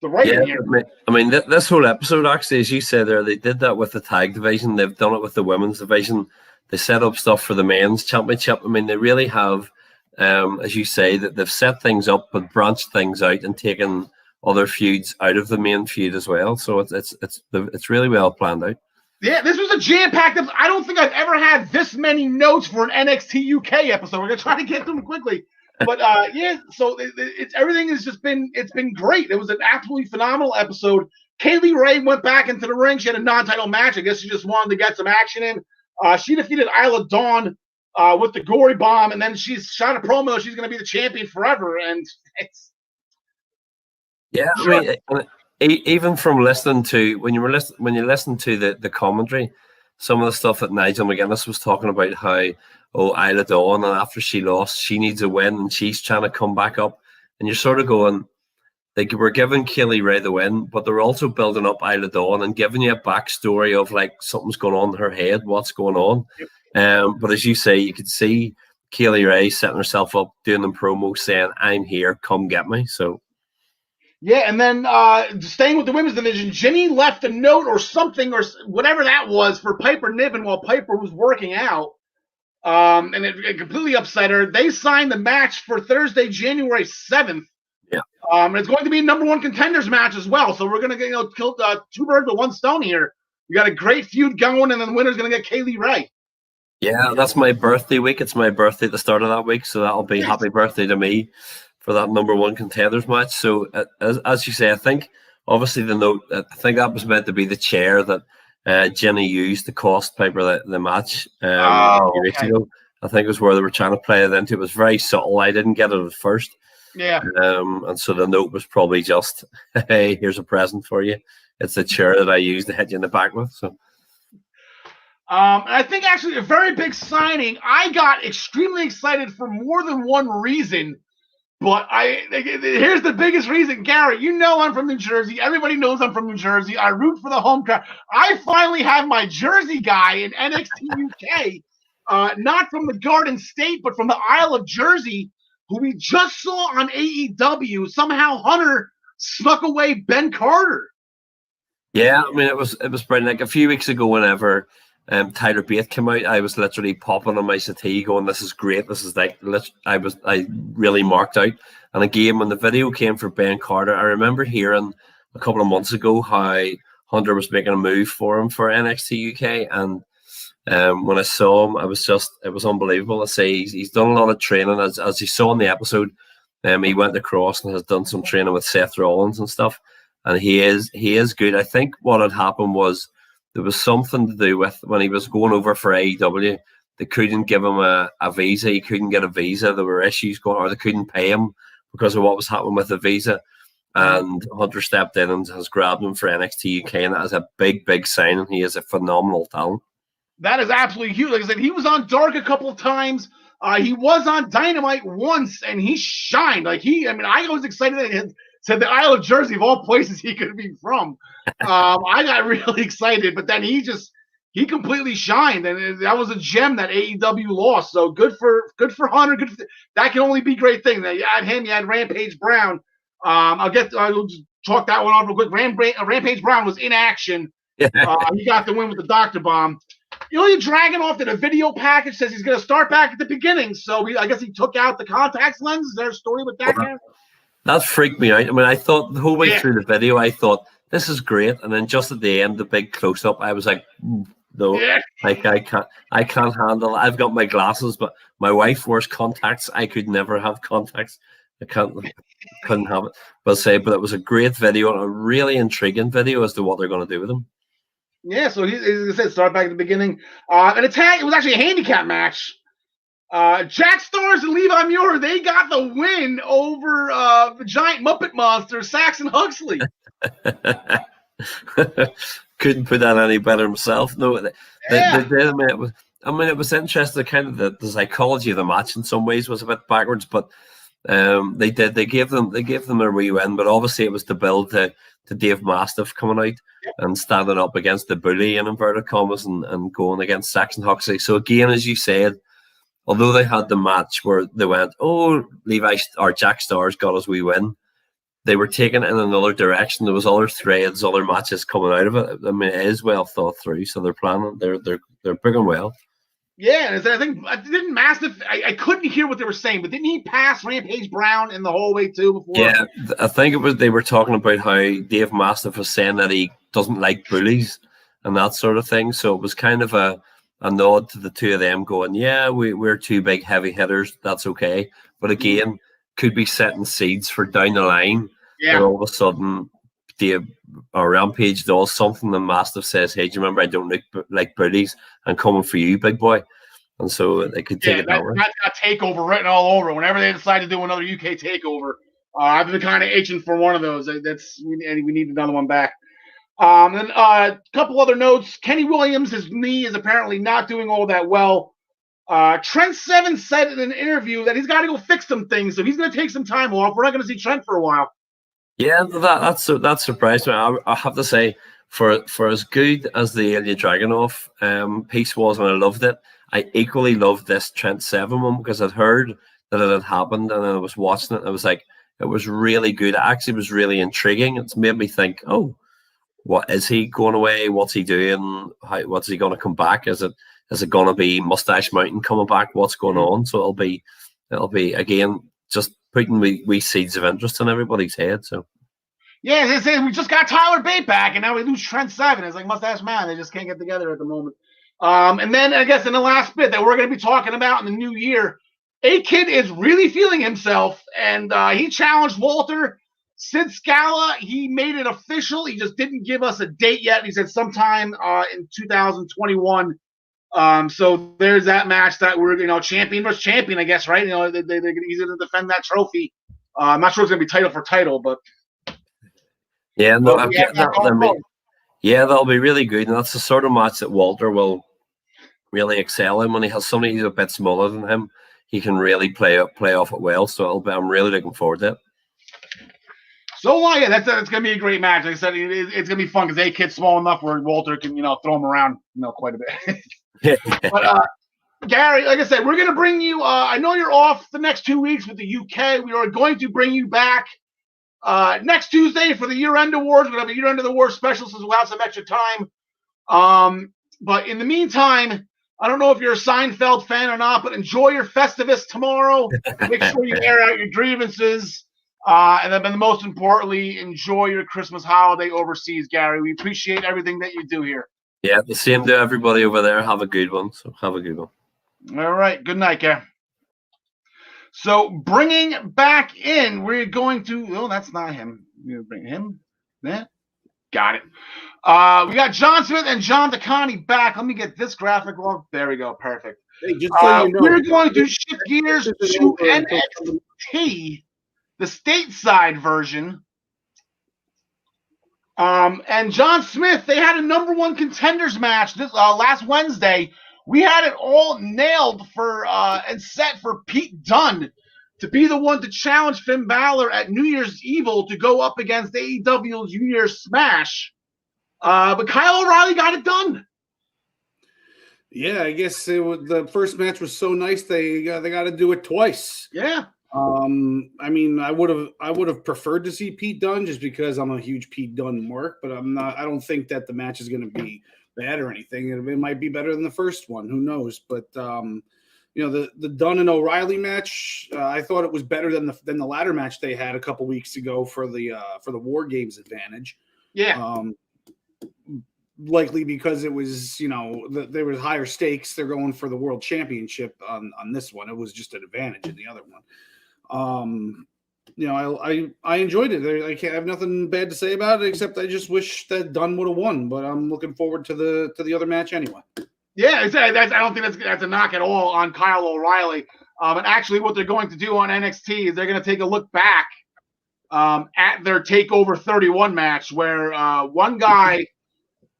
writing here. I mean, this whole episode, actually, as you said there, they did that with the tag division. They've done it with the women's division. They set up stuff for the men's championship. I mean, they really have, as you say, that they've set things up, but branched things out and taken other feuds out of the main feud as well. So it's really well planned out. Yeah, this was a jam-packed episode. I don't think I've ever had this many notes for an NXT UK episode. We're gonna try to get through them quickly, but so everything has just been great. It was an absolutely phenomenal episode. Kaylee Ray went back into the ring. She had a non-title match. I guess she just wanted to get some action in. She defeated Isla Dawn with the Gory Bomb, and then she's shot a promo. She's going to be the champion forever, and it's I mean, even from listening to when you listen to the commentary, some of the stuff that Nigel McGuinness was talking about, how Isla Dawn, and after she lost, she needs a win, and she's trying to come back up, and you're sort of going, they were giving Kaylee Ray the win, but they're also building up Isla Dawn and giving you a backstory of like something's going on in her head, what's going on. But as you say, you could see Kaylee Ray setting herself up, doing the promo, saying, "I'm here, come get me." So. Yeah, and then staying with the women's division, Jenny left a note or something or whatever that was for Piper Niven while Piper was working out, and it completely upset her. They signed the match for Thursday, January 7th. Yeah. And it's going to be a number one contenders match as well. So we're going to kill two birds with one stone here. We got a great feud going, and then the winner's going to get Kaylee Ray. Yeah, that's my birthday week. It's my birthday at the start of that week, so that'll be happy birthday to me for that number one contenders match. So as you say, I think obviously the note, I think that was meant to be the chair that Jenny used to cost Piper the match a few weeks ago. I think it was where they were trying to play it into. It was very subtle. I didn't get it at first. Yeah. And so the note was probably just, "Hey, here's a present for you. It's the chair that I used to hit you in the back with." So. I think actually a very big signing. I got extremely excited for more than one reason. But here's the biggest reason, Gary. I'm from New Jersey. Everybody knows I'm from New Jersey. I root for the home crowd. I finally have my Jersey guy in NXT UK, not from the Garden State, but from the Isle of Jersey, who we just saw on AEW. Somehow Hunter snuck away Ben Carter. Yeah, I mean it was brilliant. Like a few weeks ago, whenever Tyler Bate came out, I was literally popping on my settee going, "This is great. This is like," I really marked out. And again, when the video came for Ben Carter, I remember hearing a couple of months ago how Hunter was making a move for him for NXT UK, and when I saw him, it was unbelievable. I say he's done a lot of training, as you saw in the episode. He went across and has done some training with Seth Rollins and stuff, and he is good. I think what had happened was, there was something to do with when he was going over for AEW, they couldn't give him a visa. He couldn't get a visa. There were issues going on, or they couldn't pay him because of what was happening with the visa. And Hunter stepped in and has grabbed him for NXT UK, and that is a big, big sign. And he is a phenomenal talent. That is absolutely huge. Like I said, he was on Dark a couple of times. He was on Dynamite once, and he shined. I was excited that he said the Isle of Jersey, of all places he could be from. I got really excited, but then he completely shined, and that was a gem that AEW lost. So good for Hunter. That can only be great thing. You add him, you add Rampage Brown. I'll just talk that one off real quick. Rampage Brown was in action. He got the win with the Dr. Bomb. Ilya Dragunov did a video package, says he's going to start back at the beginning. So I guess he took out the contacts lens. Is there a story with that? That freaked me out. I mean, I thought the whole way through the video, I thought, this is great. And then just at the end, the big close-up, I was like, no, I can't handle it. I've got my glasses, but my wife wears contacts. I could never have contacts. Couldn't have it. But it was a great video and a really intriguing video as to what they're going to do with them. Yeah, so he, as I said, start back at the beginning. An attack. It was actually a handicap match. Jack Stars and Levi Muir, they got the win over the giant Muppet monster, Saxon Huxley. Couldn't put that any better himself. No, they Yeah. did. I mean, it was interesting. Kind of the psychology of the match in some ways was a bit backwards, but they gave them their wee win. But obviously, it was to build to Dave Mastiff coming out and standing up against the bully in inverted commas and going against Saxon Huxley. So again, as you said, although they had the match where they went, oh, Levi or Jack Stars got us wee win, they were taken in another direction. There was other threads, other matches coming out of it. I mean, it is well thought through. So they're planning. They're booking well. Yeah, and I think didn't Mastiff. I couldn't hear what they were saying, but didn't he pass Rampage Brown in the hallway too before? Yeah, I think it was. They were talking about how Dave Mastiff was saying that he doesn't like bullies and that sort of thing. So it was kind of a nod to the two of them going, yeah, we're two big heavy hitters. That's okay. But again, could be setting seeds for down the line. Yeah. And all of a sudden, Dave or Rampage does something, and Mastiff says, "Hey, do you remember I don't like bullies? I'm coming for you, big boy." And so they could take it over. That's got takeover written all over. Whenever they decide to do another UK takeover, I've been kind of itching for one of those. We need another one back. Then a couple other notes. Kenny Williams, his knee is apparently not doing all that well. Trent Seven said in an interview that he's got to go fix some things, so he's going to take some time off. We're not going to see Trent for a while. Yeah, that surprised me. I have to say, for as good as the Ilya Dragunov piece was, and I loved it, I equally loved this Trent Seven one because I'd heard that it had happened, and I was watching it, and I was like, it was really good. It actually was really intriguing. It's made me think, oh, what is he going away? What's he doing? What's he going to come back? Is it going to be Mustache Mountain coming back? What's going on? So it'll be again just putting wee seeds of interest in everybody's head. So yeah, they say we just got Tyler Bate back, and now we lose Trent Seven. It's like Mustache Man. They just can't get together at the moment. And then I guess in the last bit that we're going to be talking about in the new year, A-Kid is really feeling himself, and he challenged Walter. Sid Scala, he made it official. He just didn't give us a date yet. He said sometime in 2021. So there's that match that we're, champion versus champion, I guess, right? He's going to defend that trophy. I'm not sure it's going to be title for title, but yeah, no, that'll be really good. And that's the sort of match that Walter will really excel in. When he has somebody who's a bit smaller than him, he can really play off it well. So I'm really looking forward to it. So yeah, it's going to be a great match. Like I said, it's going to be fun because A-Kid's small enough where Walter can throw him around quite a bit. But Gary, like I said, we're going to bring you. I know you're off the next 2 weeks with the UK. We are going to bring you back next Tuesday for the year-end awards. We're going to have a year-end of the awards special, so we'll have some extra time. But in the meantime, I don't know if you're a Seinfeld fan or not, but enjoy your Festivus tomorrow. Make sure you air out your grievances. And then most importantly, enjoy your Christmas holiday overseas, Gary. We appreciate everything that you do here. Yeah, the same to everybody over there. Have a good one. All right. Good night, Gary. So bringing back in, we're going to. Oh, that's not him. We're going to bring him. Yeah. Got it. We got John Smith and John DeConnie back. Let me get this graphic. Well, there we go. Perfect. Hey, just so you know, we're going to shift gears to NXT. The stateside version. And John Smith, they had a number one contenders match this last Wednesday. We had it all nailed for and set for Pete Dunne to be the one to challenge Finn Balor at New Year's Evil to go up against AEW's New Year's Smash. But Kyle O'Reilly got it done. Yeah, I guess the first match was so nice they got to do it twice. Yeah. I mean, I would have preferred to see Pete Dunne just because I'm a huge Pete Dunne mark, but I don't think that the match is going to be bad or anything. It might be better than the first one. Who knows? But the Dunne and O'Reilly match, I thought it was better than the ladder match they had a couple weeks ago for the War Games advantage. Yeah. Likely because it was, there was higher stakes. They're going for the world championship on this one. It was just an advantage in the other one. I enjoyed it. I can't have nothing bad to say about it, except I just wish that Dunn would have won. But I'm looking forward to the other match anyway. Yeah, I don't think that's a knock at all on Kyle O'Reilly. And actually, what they're going to do on NXT is they're going to take a look back at their Takeover 31 match, where one guy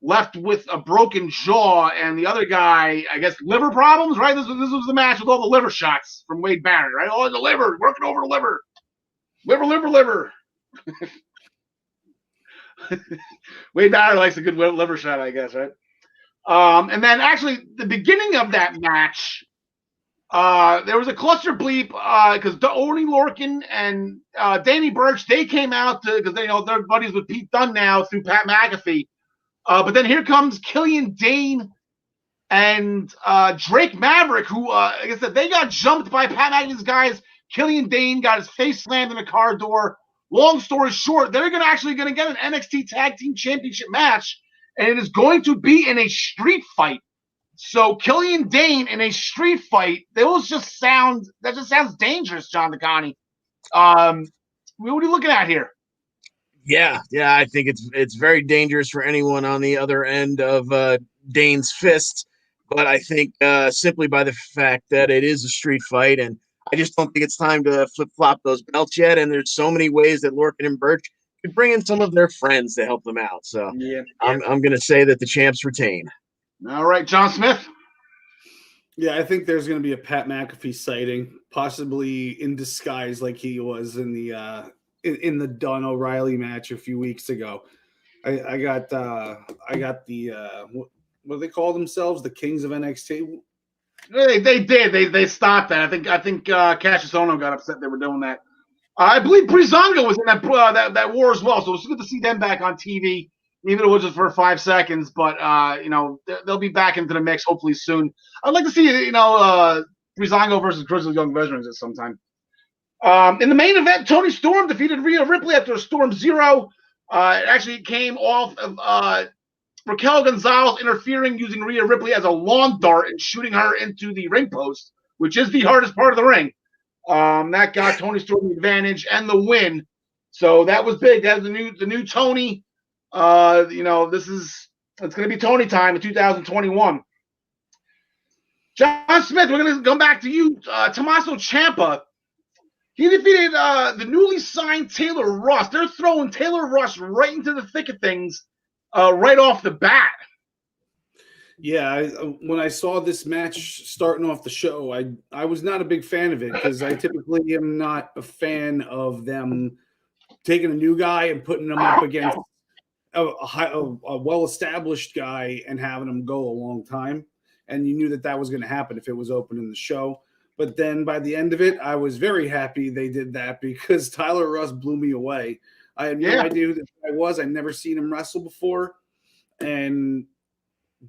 left with a broken jaw, and the other guy, I guess, liver problems. Right? This was the match with all the liver shots from Wade Barrett. Right? Oh, the liver, working over the liver. Liver. Wade Barrett likes a good liver shot, I guess, right? And then actually, the beginning of that match, there was a cluster bleep because Oney Lorcan and Danny Burch, they came out because they're buddies with Pete Dunne now through Pat McAfee. But then here comes Killian Dane and Drake Maverick, who, like I said, they got jumped by Pat McAfee's guys. Killian Dane got his face slammed in a car door. Long story short, they're actually going to get an NXT Tag Team Championship match, and it is going to be in a street fight. So Killian Dane in a street fight, that just sounds dangerous, John DeConnie. What are you looking at here? Yeah, I think it's very dangerous for anyone on the other end of Dane's fist. But I think simply by the fact that it is a street fight, and I just don't think it's time to flip-flop those belts yet. And there's so many ways that Lorcan and Burch could bring in some of their friends to help them out. So I'm going to say that the champs retain. All right, John Smith. Yeah, I think there's going to be a Pat McAfee sighting, possibly in disguise like he was in the Dunn O'Reilly match a few weeks ago. I got the what do they call themselves? The Kings of Nxt. They did. They stopped that. I think Cassius Ohno got upset they were doing that. I believe Breezango was in that war as well, so it's good to see them back on TV, even if it was just for 5 seconds. But they'll be back into the mix hopefully soon. I'd like to see Breezango versus Grizzly Young Veterans at some time. In the main event, Toni Storm defeated Rhea Ripley after a Storm Zero. It actually came off of Raquel Gonzalez interfering using Rhea Ripley as a lawn dart and shooting her into the ring post, which is the hardest part of the ring. That got Toni Storm the advantage and the win. So that was big. That's the new Toni. It's going to be Toni time in 2021. John Smith, we're going to go back to you. Tommaso Ciampa. He defeated the newly signed Taylor Russ. They're throwing Taylor Russ right into the thick of things right off the bat. Yeah, when I saw this match starting off the show, I was not a big fan of it because I typically am not a fan of them taking a new guy and putting him up against a well-established guy and having him go a long time. And you knew that was going to happen if it was opening the show. But then by the end of it, I was very happy they did that because Tyler Russ blew me away. I had no idea who this guy was. I'd never seen him wrestle before. And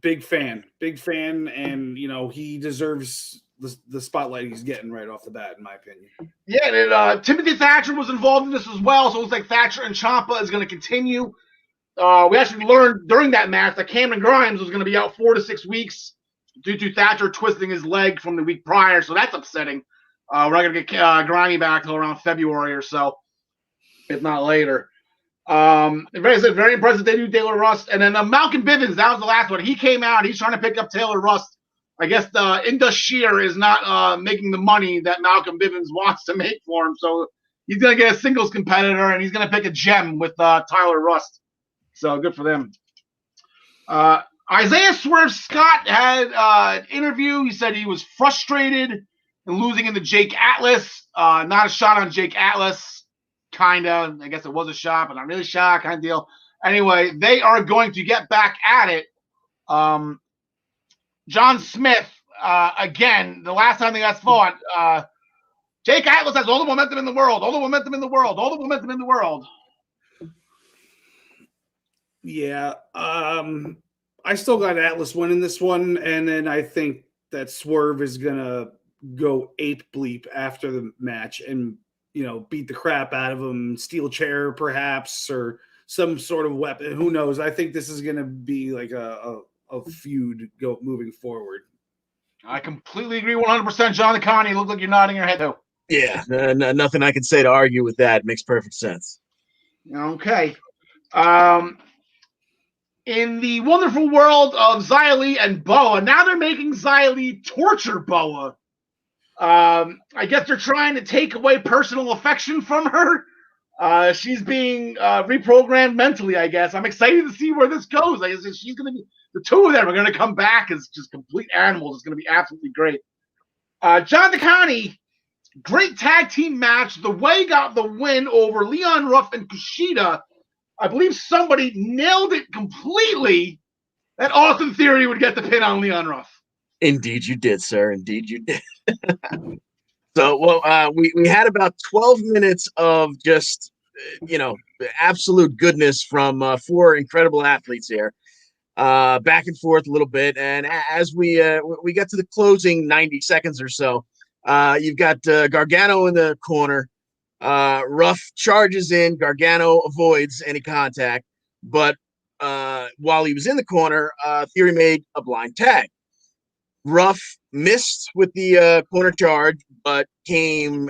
big fan. And, he deserves the spotlight he's getting right off the bat, in my opinion. Yeah, and Timothy Thatcher was involved in this as well. So it looks like Thatcher and Ciampa is going to continue. We actually learned during that match that Cameron Grimes was going to be out 4 to 6 weeks due to Thatcher twisting his leg from the week prior. So that's upsetting. We're not going to get Grimy back till around February or so, if not later. Very impressive debut, Taylor Russ. And then Malcolm Bivens, that was the last one. He came out. He's trying to pick up Taylor Russ. I guess Indus Shear is not making the money that Malcolm Bivens wants to make for him. So he's going to get a singles competitor, and he's going to pick a gem with Tyler Russ. So good for them. Isaiah Swerve Scott had an interview. He said he was frustrated in losing into Jake Atlas. Not a shot on Jake Atlas. Kind of. I guess it was a shot, but not really a shot kind of deal. Anyway, they are going to get back at it. John Smith, again, the last time they got fought, Jake Atlas has all the momentum in the world. Yeah. I still got Atlas winning this one, and then I think that Swerve is going to go ape bleep after the match and, beat the crap out of him, steel chair perhaps, or some sort of weapon. Who knows? I think this is going to be like a feud moving forward. I completely agree 100%. John DeConnie, look like you're nodding your head, though. Yeah, nothing I can say to argue with that. It makes perfect sense. Okay. In the wonderful world of Xia Li and Boa, now they're making Xia Li torture Boa. I guess they're trying to take away personal affection from her. She's being reprogrammed mentally, I guess. I'm excited to see where this goes. I guess she's going to be, the two of them are going to come back as just complete animals. It's going to be absolutely great. John DeConnie, great tag team match. The Way got the win over Leon Ruff and Kushida. I believe somebody nailed it completely that Austin Theory would get the pin on Leon Ruff. Indeed you did, sir. Indeed you did. So, well, we had about 12 minutes of just, absolute goodness from four incredible athletes here. Back and forth a little bit. And as we get to the closing 90 seconds or so, you've got Gargano in the corner. Ruff charges in. Gargano avoids any contact. But while he was in the corner, Theory made a blind tag. Ruff missed with the corner charge, but came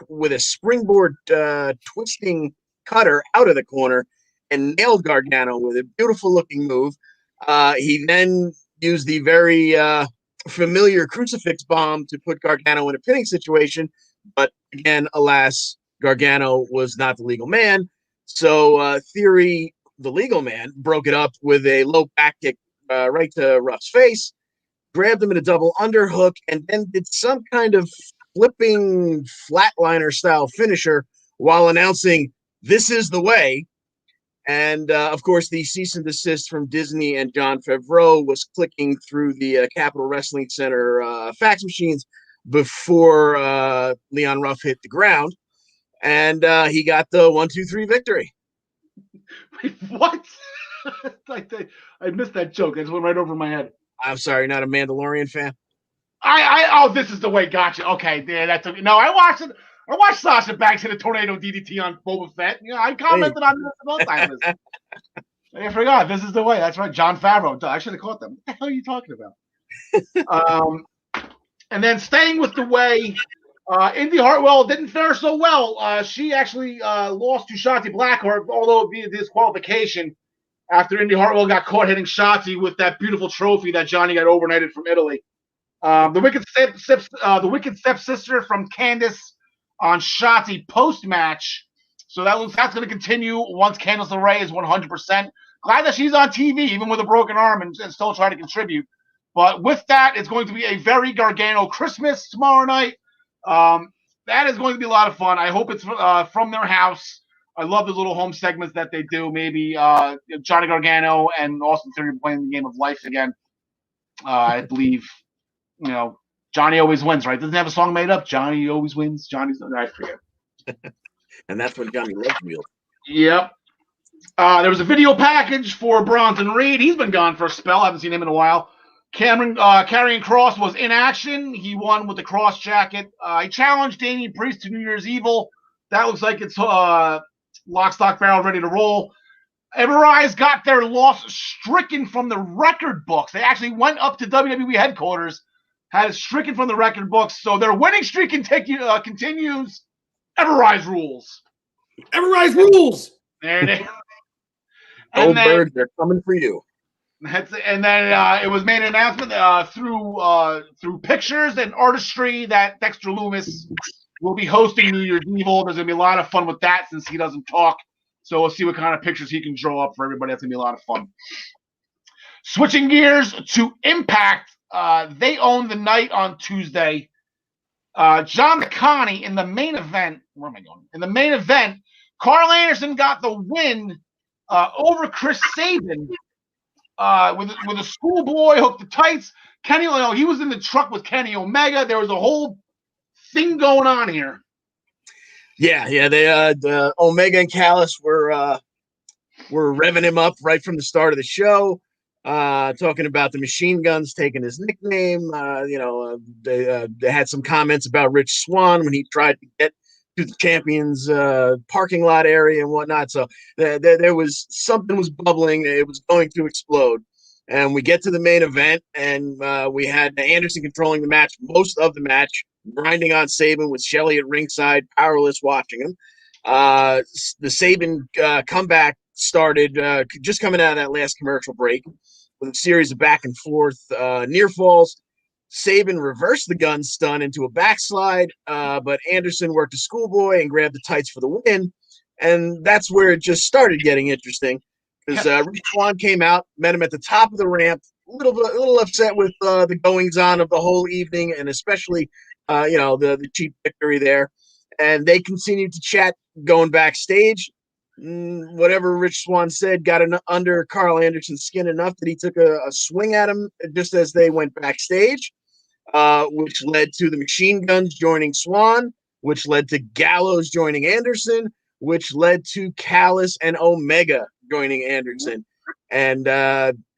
with a springboard twisting cutter out of the corner and nailed Gargano with a beautiful looking move. He then used the very familiar crucifix bomb to put Gargano in a pinning situation. But again, alas, Gargano was not the legal man. So Theory, the legal man, broke it up with a low back kick right to Ruff's face, grabbed him in a double underhook, and then did some kind of flipping flatliner style finisher while announcing, "This is the way." And of course, the cease and desist from Disney and Jon Favreau was clicking through the Capitol Wrestling Center fax machines before Leon Ruff hit the ground. And he got the 1-2-3 victory. Wait, what? I missed that joke. It just went right over my head. I'm sorry, you're not a Mandalorian fan? This is the way. Gotcha. Okay, yeah, that's okay. No, I watched it. I watched Sasha Banks hit a tornado DDT on Boba Fett. I commented on this both times. I forgot. This is the way. That's right. Jon Favreau. I should have caught them. What the hell are you talking about? And then staying with the way, Indy Hartwell didn't fare so well. She actually lost to Shotzi Blackheart, although it be a disqualification after Indy Hartwell got caught hitting Shotzi with that beautiful trophy that Johnny got overnighted from Italy. The wicked stepsister from Candice on Shotzi post-match. So that's going to continue once Candice LeRae is 100%. Glad that she's on TV, even with a broken arm, and still trying to contribute. But with that, it's going to be a very Gargano Christmas tomorrow night. That is going to be a lot of fun. I hope it's from their house. I love the little home segments that they do. Maybe Johnny Gargano and Austin Theory playing the game of life again. I believe, Johnny always wins, right? Doesn't have a song made up. Johnny always wins. I forget. And that's when Johnny loves wheels. Yep. There was a video package for Bronson Reed. He's been gone for a spell. I haven't seen him in a while. Karrion Kross was in action. He won with the Cross jacket. He challenged Damian Priest to New Year's Evil. That looks like it's lock, stock, barrel, ready to roll. Everrise got their loss stricken from the record books. They actually went up to WWE headquarters, had it stricken from the record books. So their winning streak continues. Everrise rules. Everrise rules. There it is. Goldberg, they're coming for you. And then it was made an announcement through pictures and artistry that Dexter Lumis will be hosting New Year's Evil. There's going to be a lot of fun with that since he doesn't talk. So we'll see what kind of pictures he can draw up for everybody. That's going to be a lot of fun. Switching gears to Impact. They own the night on Tuesday. John McConney in the main event. Where am I going? In the main event, Karl Anderson got the win over Chris Sabin with a schoolboy hook to tights. Kenny, he was in the truck with Kenny Omega. There was a whole thing going on here. Yeah. The Omega and Callis were revving him up right from the start of the show, talking about the Machine Guns taking his nickname. They had some comments about Rich Swann when he tried to get to the Champions parking lot area and whatnot. So there was something was bubbling. It was going to explode. And we get to the main event, and we had Anderson controlling the match most of the match. grinding on Sabin with Shelley at ringside, powerless watching him. The Sabin comeback started just coming out of that last commercial break with a series of back and forth near falls. Sabin reversed the gun stun into a backslide, but Anderson worked a schoolboy and grabbed the tights for the win. And that's where it just started getting interesting because Rich Swann came out, met him at the top of the ramp, a little upset with the goings-on of the whole evening, and especially the cheap victory there. And they continued to chat going backstage. Whatever Rich Swann said got under Karl Anderson's skin enough that he took a swing at him just as they went backstage, which led to the Machine Guns joining Swann, which led to Gallows joining Anderson, which led to Callis and Omega joining Anderson. And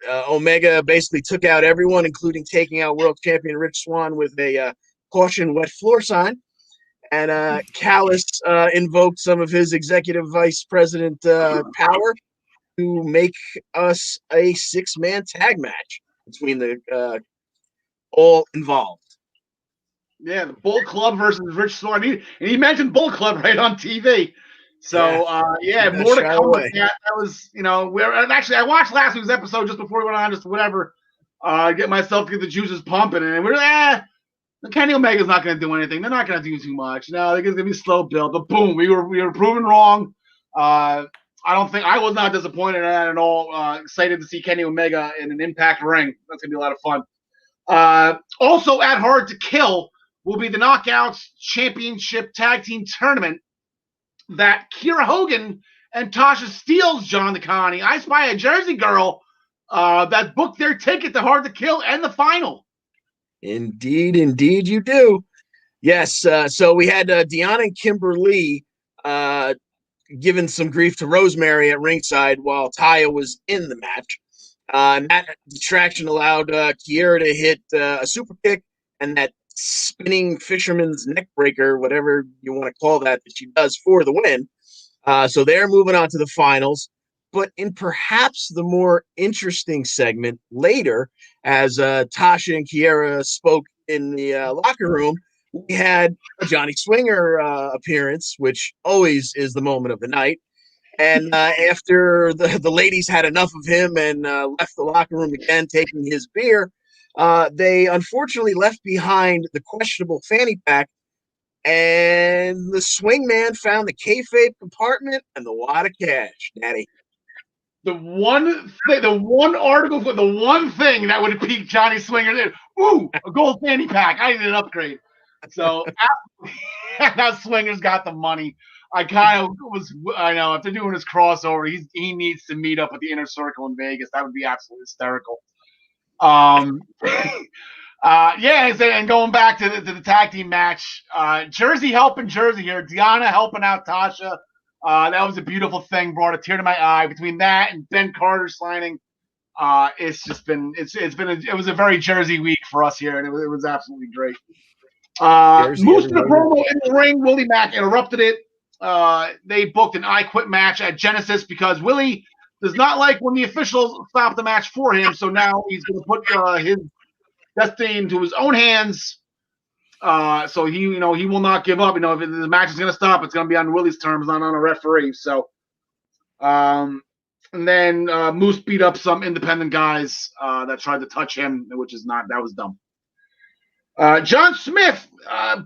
Omega basically took out everyone, including taking out world champion Rich Swann with a caution wet floor sign. And Callis invoked some of his executive vice president power to make us a 6-man tag match between the all involved. Yeah, the Bull Club versus Rich Swann. And he mentioned Bull Club right on TV. So, more to come with that. That was, actually, I watched last week's episode just before we went on, just whatever, get the juices pumping. And we're Kenny Omega's not going to do anything. They're not going to do too much. No, they're going to be slow build. But boom, we were proven wrong. I was not disappointed in that at all. Excited to see Kenny Omega in an Impact ring. That's going to be a lot of fun. Also at Hard to Kill will be the Knockouts Championship Tag Team Tournament that Kiera Hogan and Tasha Steelz, John DeConnie. I spy a Jersey girl that booked their ticket to Hard to Kill and the final. Indeed you do. Yes, so we had Deanna and Kimberly giving some grief to Rosemary at ringside while Taya was in the match. And that distraction allowed Kiera to hit a super kick and that spinning fisherman's neck breaker, whatever you want to call that she does for the win. So they're moving on to the finals. But in perhaps the more interesting segment later, as Tasha and Kiera spoke in the locker room, we had a Johnny Swinger appearance, which always is the moment of the night. And after the ladies had enough of him and left the locker room again, taking his beer, they unfortunately left behind the questionable fanny pack, and the swing man found the kayfabe compartment and the wad of cash, Daddy. The one thing that would have piqued Johnny Swinger there. Ooh, a gold fanny pack. I need an upgrade. So that Swinger's got the money. I know if they're doing this crossover, he needs to meet up with the Inner Circle in Vegas. That would be absolutely hysterical. And going back to the tag team match, Jersey helping Jersey here. Deanna helping out Tasha. That was a beautiful thing. Brought a tear to my eye. Between that and Ben Carter signing, it was a very Jersey week for us here, and it was absolutely great. Moose in the promo in the ring. Willie Mack interrupted it. They booked an I Quit match at Genesis because Willie does not like when the officials stop the match for him. So now he's going to put his destiny into his own hands. So he will not give up. If the match is going to stop, it's going to be on Willie's terms, not on a referee. So, and then Moose beat up some independent guys that tried to touch him, that was dumb. John Smith,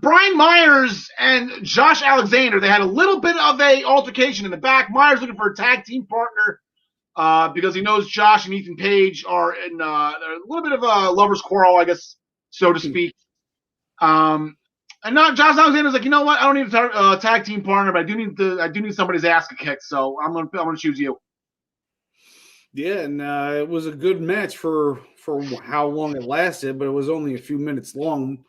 Brian Myers, and Josh Alexander, they had a little bit of a altercation in the back. Myers looking for a tag team partner because he knows Josh and Ethan Page are in a little bit of a lover's quarrel, I guess, so to speak. And not Josh Alexander's like, you know what? I don't need a tag team partner, but I do need somebody's ass to kick. So I'm gonna choose you. Yeah, and it was a good match for how long it lasted, but it was only a few minutes long.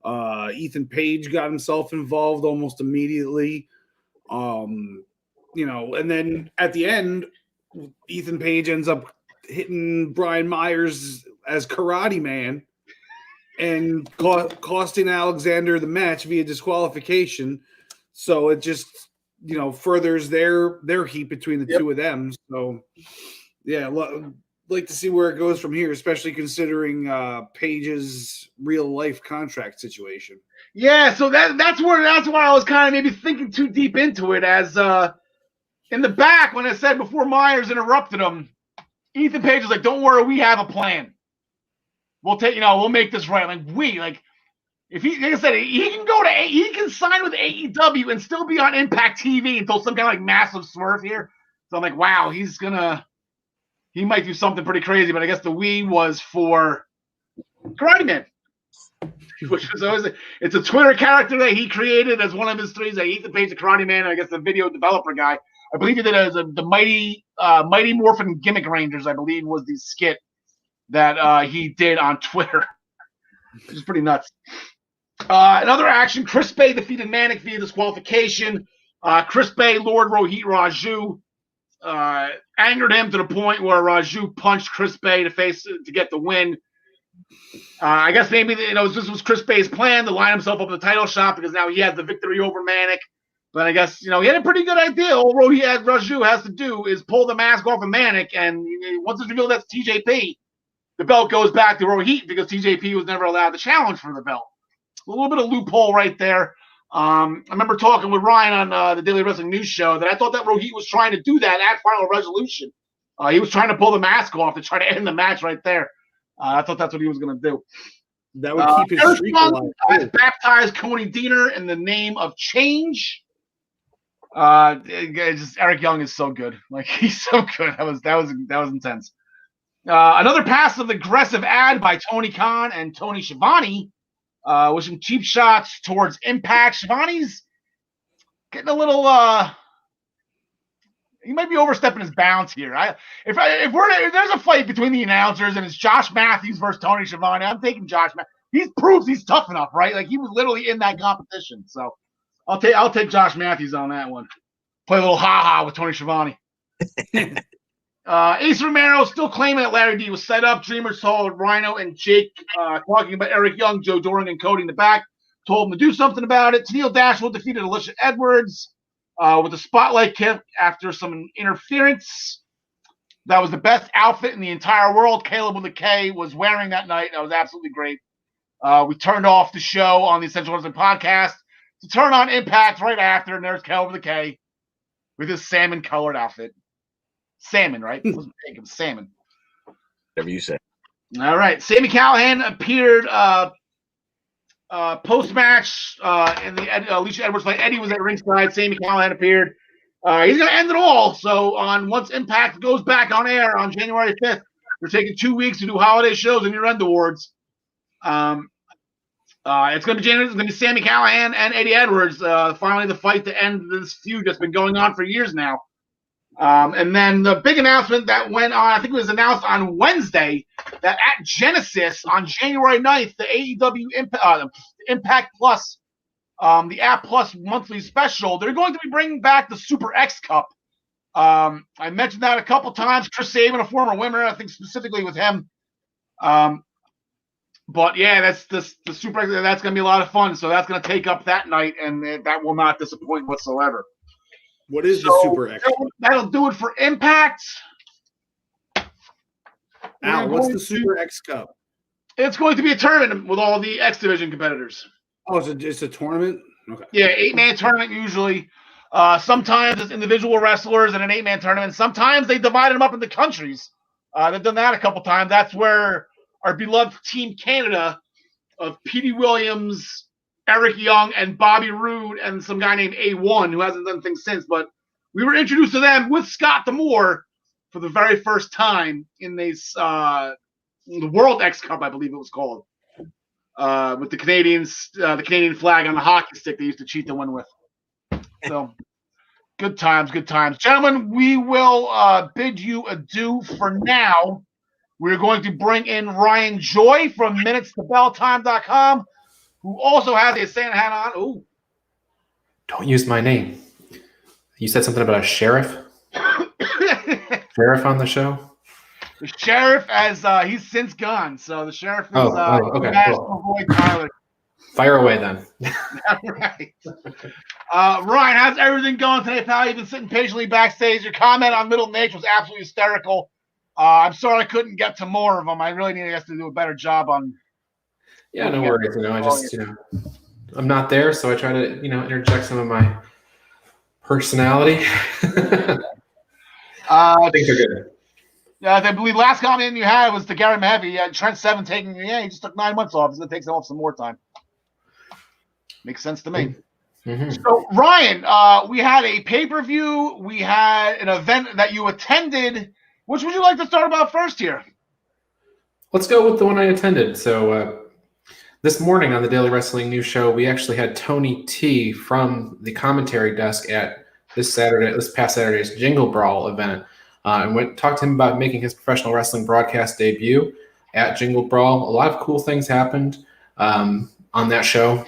Ethan Page got himself involved almost immediately. And then at the end, Ethan Page ends up hitting Brian Myers as Karate Man and costing Alexander the match via disqualification. So it just, furthers their heat between the two of them. So, yeah, like to see where it goes from here, especially considering Paige's real life contract situation. Yeah, so that's why I was kind of maybe thinking too deep into it. As in the back when I said before Myers interrupted him, Ethan Page was like, "Don't worry, we have a plan. We'll make this right." If he, like I said, he can sign with AEW and still be on Impact TV until some kind of massive swerve here. So I'm like, wow, he might do something pretty crazy. But I guess the Wwe was for Karate Man, which was always it's a Twitter character that he created as one of his threes. Like Ethan Page, the Karate Man, and I guess the video developer guy. I believe he did it as the Mighty Morphin Gimmick Rangers. I believe was the skit that he did on Twitter, which is pretty nuts. Another action, Chris Bay defeated Manic via disqualification. Chris Bay, Lord Rohit Raju, angered him to the point where Raju punched Chris Bay to get the win. I guess maybe this was Chris Bay's plan to line himself up in the title shot because now he has the victory over Manic. But I guess he had a pretty good idea. All Raju has to do is pull the mask off of Manic, and once it's revealed that's TJP, the belt goes back to Rohit because TJP was never allowed to challenge for the belt. A little bit of loophole right there. I remember talking with Ryan on the Daily Wrestling News Show that I thought that Rohit was trying to do that at Final Resolution. He was trying to pull the mask off to try to end the match right there. I thought that's what he was going to do. That would keep his streak alive. Baptized Coney Diener in the name of change. Eric Young is so good. He's so good. That was intense. Another passive aggressive ad by Tony Khan and Tony Schiavone. With some cheap shots towards Impact. Shivani's getting a little he might be overstepping his bounds here. If there's a fight between the announcers and it's Josh Matthews versus Tony Schiavone, I'm taking Josh Matthews. He proves he's tough enough, right? He was literally in that competition. So I'll take Josh Matthews on that one. Play a little ha-ha with Tony Schiavone. Ace Romero still claiming that Larry D was set up. Dreamer saw Rhino and Jake talking about Eric Young, Joe Doring, and Cody in the back. Told him to do something about it. Tennille Dashwood defeated Alicia Edwards with a spotlight kick after some interference. That was the best outfit in the entire world. Caleb with a K was wearing that night. That was absolutely great. We turned off the show on the Essential Wrestling podcast to turn on Impact right after, and there's Caleb with a K with his salmon-colored outfit. Salmon, right? It wasn't pink, it was salmon. Whatever you say. All right. Sami Callihan appeared post-match in the Alicia Edwards fight. Eddie was at ringside. Sami Callihan appeared. He's going to end it all. So once Impact goes back on air on January 5th, they're taking 2 weeks to do holiday shows and year-end awards. It's going to be Sami Callihan and Eddie Edwards. Finally, the fight to end this feud that's been going on for years now. And then the big announcement that went on, I think it was announced on Wednesday, that at Genesis on January 9th, the AEW Impact Plus, the App Plus monthly special, they're going to be bringing back the Super X Cup. I mentioned that a couple times. Chris Sabin, a former winner, I think specifically with him. But yeah, that's the Super X. That's going to be a lot of fun. So that's going to take up that night, and that will not disappoint whatsoever. What is the Super X? That'll do it for Impact. Al, what's the Super X Cup? It's going to be a tournament with all the X Division competitors. Oh, it's a tournament? Okay. Yeah, 8-man tournament usually. Sometimes it's individual wrestlers in an 8-man tournament. Sometimes they divide them up into countries. They've done that a couple times. That's where our beloved Team Canada of Petey Williams, Eric Young, and Bobby Roode, and some guy named A1 who hasn't done things since. But we were introduced to them with Scott D'Amore for the very first time in this the World X Cup, I believe it was called, with the Canadians, the Canadian flag on the hockey stick they used to cheat the win with. So good times, gentlemen. We will bid you adieu for now. We're going to bring in Ryan Joy from minutestobelltime.com, who also has a Santa hat on. Ooh. Don't use my name. You said something about a sheriff? Sheriff on the show? The sheriff, as he's since gone. So the sheriff is okay, National Boy Tyler. Fire away then. All right. Ryan, how's everything going today, pal? You've been sitting patiently backstage. Your comment on Middle Nature was absolutely hysterical. I'm sorry I couldn't get to more of them. I really need us to do a better job on. Yeah, no worries. I just, I'm not there, so I try to, interject some of my personality. I think they're good. Yeah, I believe last comment you had was to Gary Mehaffy. Trent Seven taking, he just took 9 months off. He's going to take off some more time. Makes sense to me. Mm-hmm. So, Ryan, we had a pay-per-view. We had an event that you attended. Which would you like to start about first here? Let's go with the one I attended. So this morning on the Daily Wrestling News Show, we actually had Tony T from the commentary desk at this past Saturday's Jingle Brawl event. And talked to him about making his professional wrestling broadcast debut at Jingle Brawl. A lot of cool things happened on that show.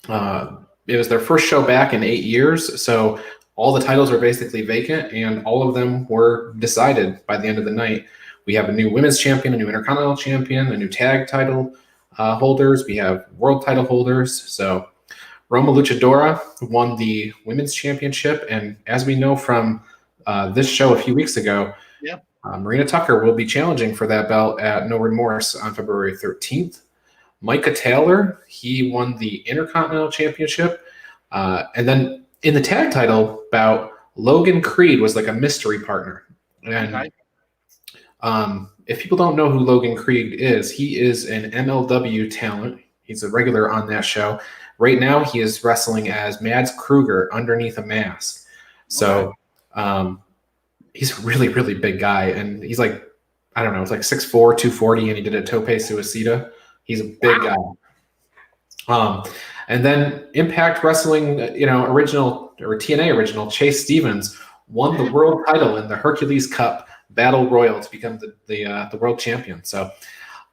It was their first show back in 8 years, so all the titles were basically vacant, and all of them were decided by the end of the night. We have a new women's champion, a new intercontinental champion, a new tag title holders. We have world title holders. So Roma Luchadora won the women's championship, and as we know from this show a few weeks ago, Marina Tucker will be challenging for that belt at No Remorse on February 13th. Micah Taylor, he won the Intercontinental Championship. And then in the tag title bout, Logan Creed was like a mystery partner. And if people don't know who Logan Creed is, he is an MLW talent. He's a regular on that show. Right now, he is wrestling as Mads Kruger underneath a mask. So he's a really, really big guy. And he's like, I don't know, it's like 6'4", 240, and he did a tope suicida. He's a big guy. And then Impact Wrestling, original or TNA original, Chase Stevens won the world title in the Hercules Cup Battle Royal to become the world champion. So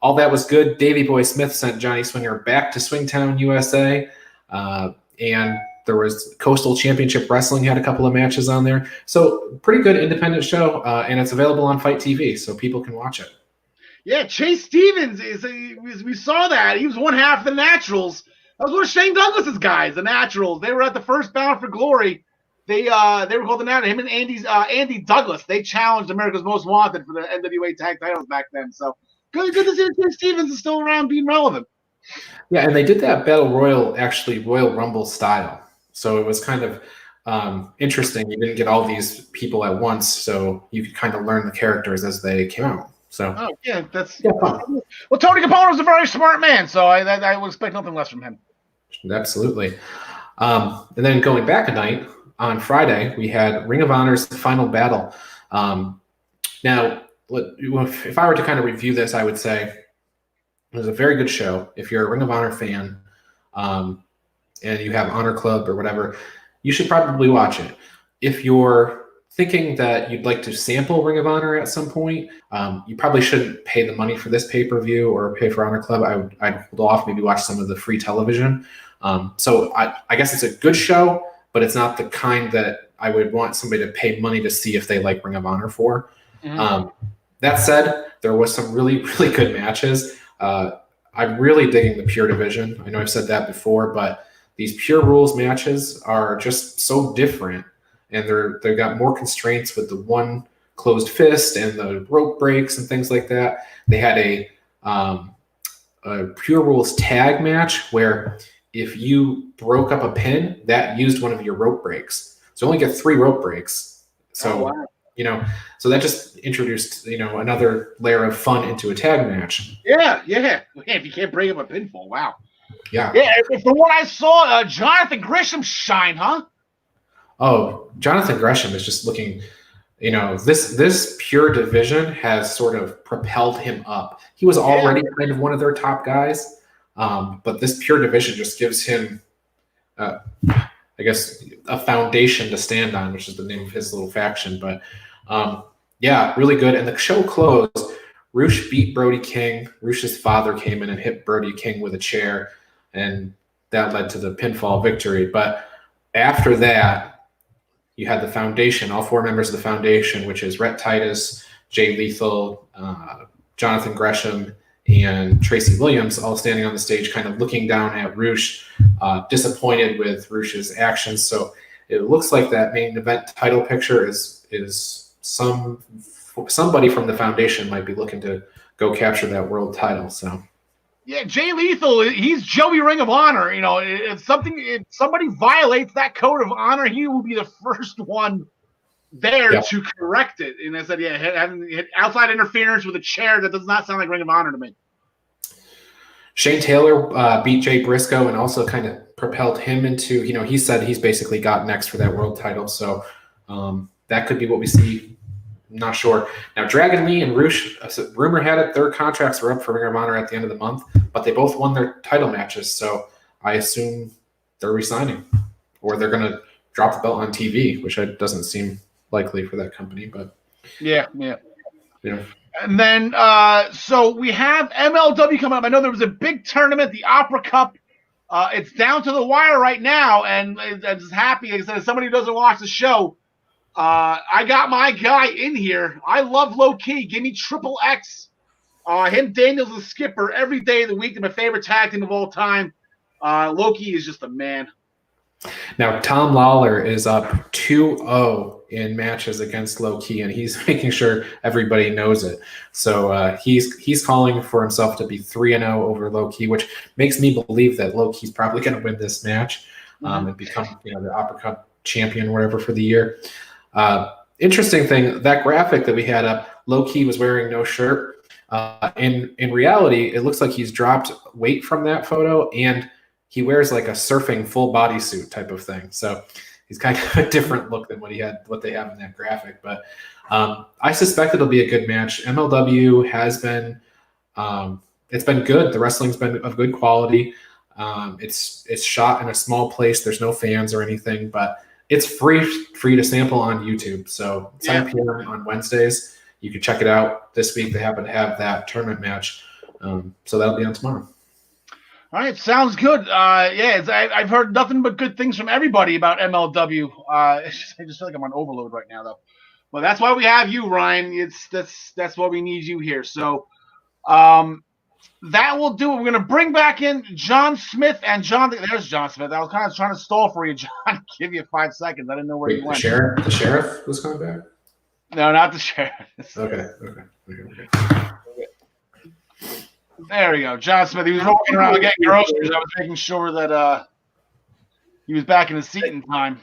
all that was good. Davey Boy Smith sent Johnny Swinger back to Swingtown, USA. And there was Coastal Championship Wrestling had a couple of matches on there. So pretty good independent show, and it's available on Fight TV, so people can watch it. Yeah, Chase Stevens we saw that. He was one half of the Naturals. That was one of Shane Douglas's guys, the Naturals. They were at the first Bound for Glory. They were called the Naturals. Him and Andy Douglas. They challenged America's Most Wanted for the NWA tag titles back then. So good to see that Chase Stevens is still around being relevant. Yeah, and they did that Battle Royal actually Royal Rumble style. So it was kind of interesting. You didn't get all these people at once, so you could kind of learn the characters as they came out. So that's fun. Well, Tony Capone was a very smart man, so I would expect nothing less from him. Absolutely. And then going back a night on Friday, we had Ring of Honor's Final Battle. Now, if I were to kind of review this, I would say it was a very good show. If you're a Ring of Honor fan, and you have Honor Club or whatever, you should probably watch it. If you're thinking that you'd like to sample Ring of Honor at some point, you probably shouldn't pay the money for this pay-per-view or pay for Honor Club. I'd hold off, maybe watch some of the free television. So I guess it's a good show, but it's not the kind that I would want somebody to pay money to see if they like Ring of Honor for. Mm-hmm. That said, there was some really, really good matches. I'm really digging the Pure Division. I know I've said that before, but these Pure Rules matches are just so different, and they've got more constraints with the one closed fist and the rope breaks and things like that. They had a Pure Rules tag match where if you broke up a pin, that used one of your rope breaks. So you only get 3 rope breaks. So, so that just introduced, another layer of fun into a tag match. Yeah. If you can't break up a pinfall, wow. Yeah. From what I saw, Jonathan Gresham shine, huh? Oh, Jonathan Gresham is just looking, this Pure Division has sort of propelled him up. He was already kind of one of their top guys, but this Pure Division just gives him, I guess, a foundation to stand on, which is the name of his little faction. But, really good. And the show closed. Roosh beat Brody King. Roosh's father came in and hit Brody King with a chair, and that led to the pinfall victory. But after that, you had the foundation, all 4 members of the foundation, which is Rhett Titus, Jay Lethal, Jonathan Gresham, and Tracy Williams, all standing on the stage, kind of looking down at Roosh, disappointed with Roosh's actions. So it looks like that main event title picture is some somebody from the foundation might be looking to go capture that world title. So. Yeah, Jay Lethal, he's Joey Ring of Honor. You know, if somebody violates that code of honor, he will be the first one there to correct it. And I said, having outside interference with a chair, that does not sound like Ring of Honor to me. Shane Taylor beat Jay Briscoe and also kind of propelled him into, he said he's basically got next for that world title. So that could be what we see. I'm not sure. Now, Dragon Lee and Roosh, rumor had it their contracts were up for Ring of Honor at the end of the month, but they both won their title matches. So I assume they're resigning or they're going to drop the belt on TV, which doesn't seem likely for that company. But yeah. And then, so we have MLW coming up. I know there was a big tournament, the Opera Cup. It's down to the wire right now, and I'm just happy. Like I said, as somebody who doesn't watch the show, I got my guy in here. I love Low Key. Give me Triple X. Him, Daniel's the skipper every day of the week. They're my favorite tag team of all time. Low Key is just a man. Now, Tom Lawler is up 2-0 in matches against Low Key, and he's making sure everybody knows it. So he's calling for himself to be 3-0 over Low Key, which makes me believe that Low Key's probably going to win this match and become the Opera Cup champion or whatever for the year. Interesting thing, that graphic that we had up, Low Key was wearing no shirt. In reality, it looks like he's dropped weight from that photo, and he wears like a surfing full bodysuit type of thing. So he's kind of a different look than what they have in that graphic. But I suspect it'll be a good match. MLW has been, it's been good. The wrestling's been of good quality. It's shot in a small place. There's no fans or anything, but it's free to sample on YouTube. So 7 p.m. on Wednesdays. You can check it out. This week they happen to have that tournament match. So that'll be on tomorrow. All right, sounds good. I've heard nothing but good things from everybody about MLW. I just feel like I'm on overload right now, though. Well, that's why we have you, Ryan. That's why we need you here. So that will do it. We're going to bring back in John Smith and John. There's John Smith. I was kind of trying to stall for you, John. Give you 5 seconds. I didn't know where you went. The sheriff was coming back? No, not the sheriff. Okay. There we go. John Smith. He was walking around getting groceries. I was making sure that he was back in his seat in time.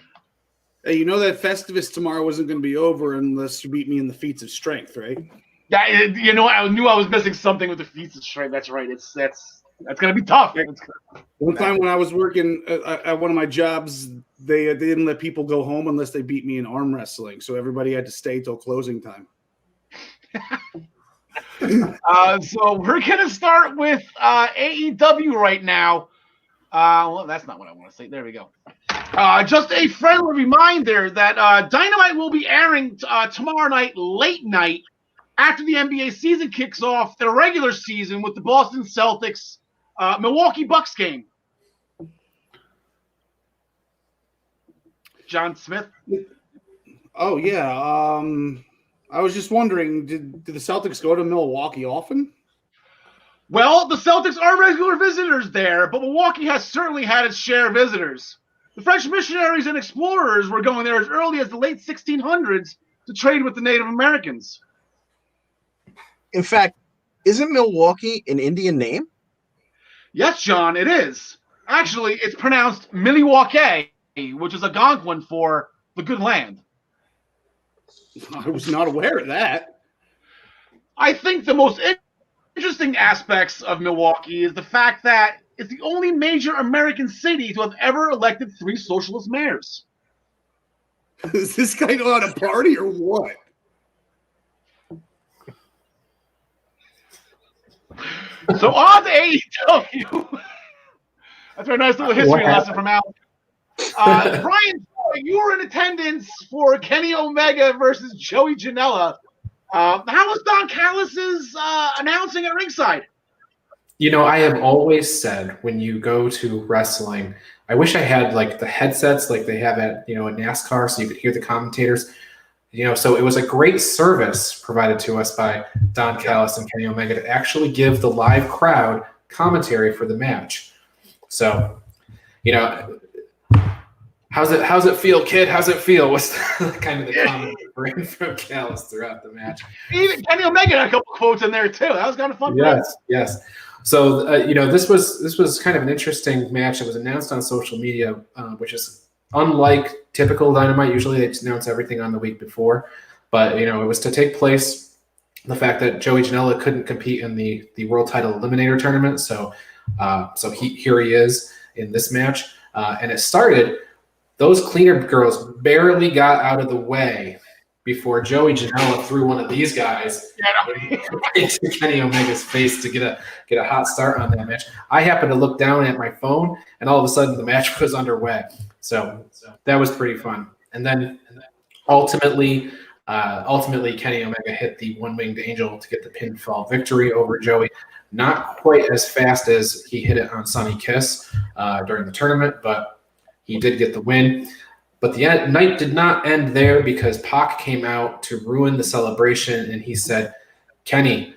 Hey, you know that Festivus tomorrow wasn't going to be over unless you beat me in the feats of strength, right? Yeah, I knew I was missing something with the feats of strength. That's right. That's going to be tough. One time when I was working at one of my jobs, they didn't let people go home unless they beat me in arm wrestling. So everybody had to stay till closing time. So we're going to start with AEW right now. Well, that's not what I want to say. There we go. Just a friendly reminder that Dynamite will be airing tomorrow night, late night, after the NBA season kicks off, their regular season with the Boston Celtics Milwaukee Bucks game. John Smith? Oh, yeah. I was just wondering, did the Celtics go to Milwaukee often? Well, the Celtics are regular visitors there, but Milwaukee has certainly had its share of visitors. The French missionaries and explorers were going there as early as the late 1600s to trade with the Native Americans. In fact, isn't Milwaukee an Indian name? Yes, John, it is. Actually, it's pronounced Milwaukee, which is Algonquin for the good land. I was not aware of that. I think the most interesting aspects of Milwaukee is the fact that it's the only major American city to have ever elected 3 socialist mayors. Is this guy on a party or what? So on to AEW. That's a nice little history lesson from Al. Brian, you were in attendance for Kenny Omega versus Joey Janella. How was Don Callis's announcing at ringside? I have always said when you go to wrestling, I wish I had like the headsets like they have at a NASCAR so you could hear the commentators. So it was a great service provided to us by Don Callis and Kenny Omega to actually give the live crowd commentary for the match. So, How's it feel, kid? How's it feel? What's kind of the common refrain from Callis throughout the match? Even Kenny Omega had a couple quotes in there too. That was kind of fun. Yes. So this was kind of an interesting match. It was announced on social media, which is unlike typical Dynamite. Usually they announce everything on the week before, but it was to take place. The fact that Joey Janella couldn't compete in the world title eliminator tournament, so here he is in this match, and it started. Those cleaner girls barely got out of the way before Joey Janela threw one of these guys into Kenny Omega's face to get a hot start on that match. I happened to look down at my phone, and all of a sudden the match was underway. So that was pretty fun. And then ultimately Kenny Omega hit the one-winged angel to get the pinfall victory over Joey. Not quite as fast as he hit it on Sunny Kiss during the tournament, but he did get the win. But the night did not end there because Pac came out to ruin the celebration, and he said, Kenny,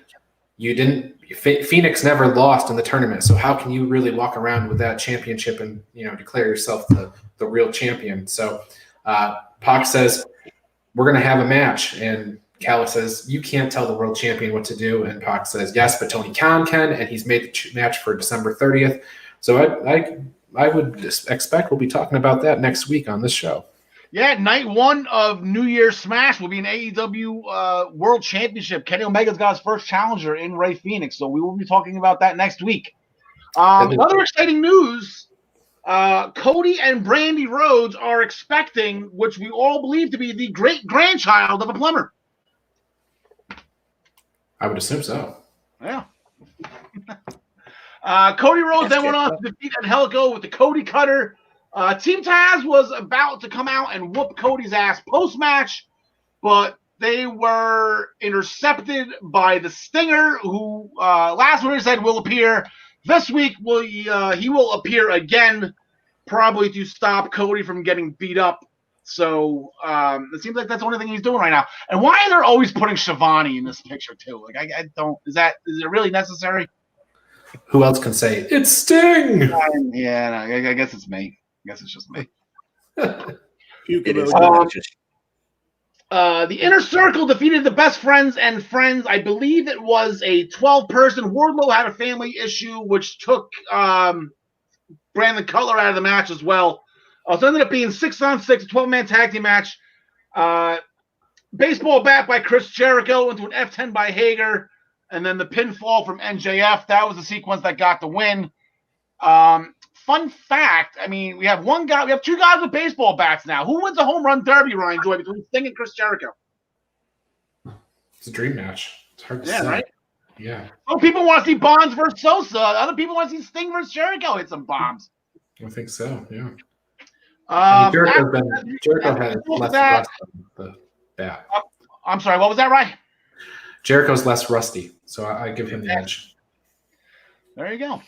Phoenix never lost in the tournament, so how can you really walk around with that championship and declare yourself the real champion? So Pac says, we're going to have a match, and Callis says, you can't tell the world champion what to do, and Pac says, yes, but Tony Khan can, and he's made the match for December 30th. So I would expect we'll be talking about that next week on this show. Yeah, night one of New Year's Smash will be an AEW World Championship. Kenny Omega's got his first challenger in Rey Fenix, so we will be talking about that next week. Other exciting news, Cody and Brandy Rhodes are expecting, which we all believe to be the great-grandchild of a plumber. I would assume so. Yeah. Cody Rhodes then went on to defeat Angelico with the Cody Cutter. Team Taz was about to come out and whoop Cody's ass post-match, but they were intercepted by the Stinger, who last week said will appear. This week he will appear again, probably to stop Cody from getting beat up. So it seems like that's the only thing he's doing right now. And why are they always putting Shivani in this picture too? Like I don't. Is it really necessary? Who else can say it's Sting? I guess it's me. I guess it's just me. It is. The Inner Circle defeated the Best Friends and Friends. I believe it was a 12-person. Wardlow had a family issue, which took Brandon Cutler out of the match as well. So it ended up being 6-on-6, a 12-man tag team match. Baseball bat by Chris Jericho into an F10 by Hager. And then the pinfall from NJF. That was the sequence that got the win. Fun fact, we have two guys with baseball bats now. Who wins a home run derby, Ryan Joy, between Sting and Chris Jericho? It's a dream match. It's hard to say. Right? Yeah. Some people want to see Bonds versus Sosa. Other people want to see Sting versus Jericho hit some bombs. I think so, yeah. Jericho had less rust on the bat. I'm sorry, what was that, Ryan? Jericho's less rusty, so I give him the edge. There you go.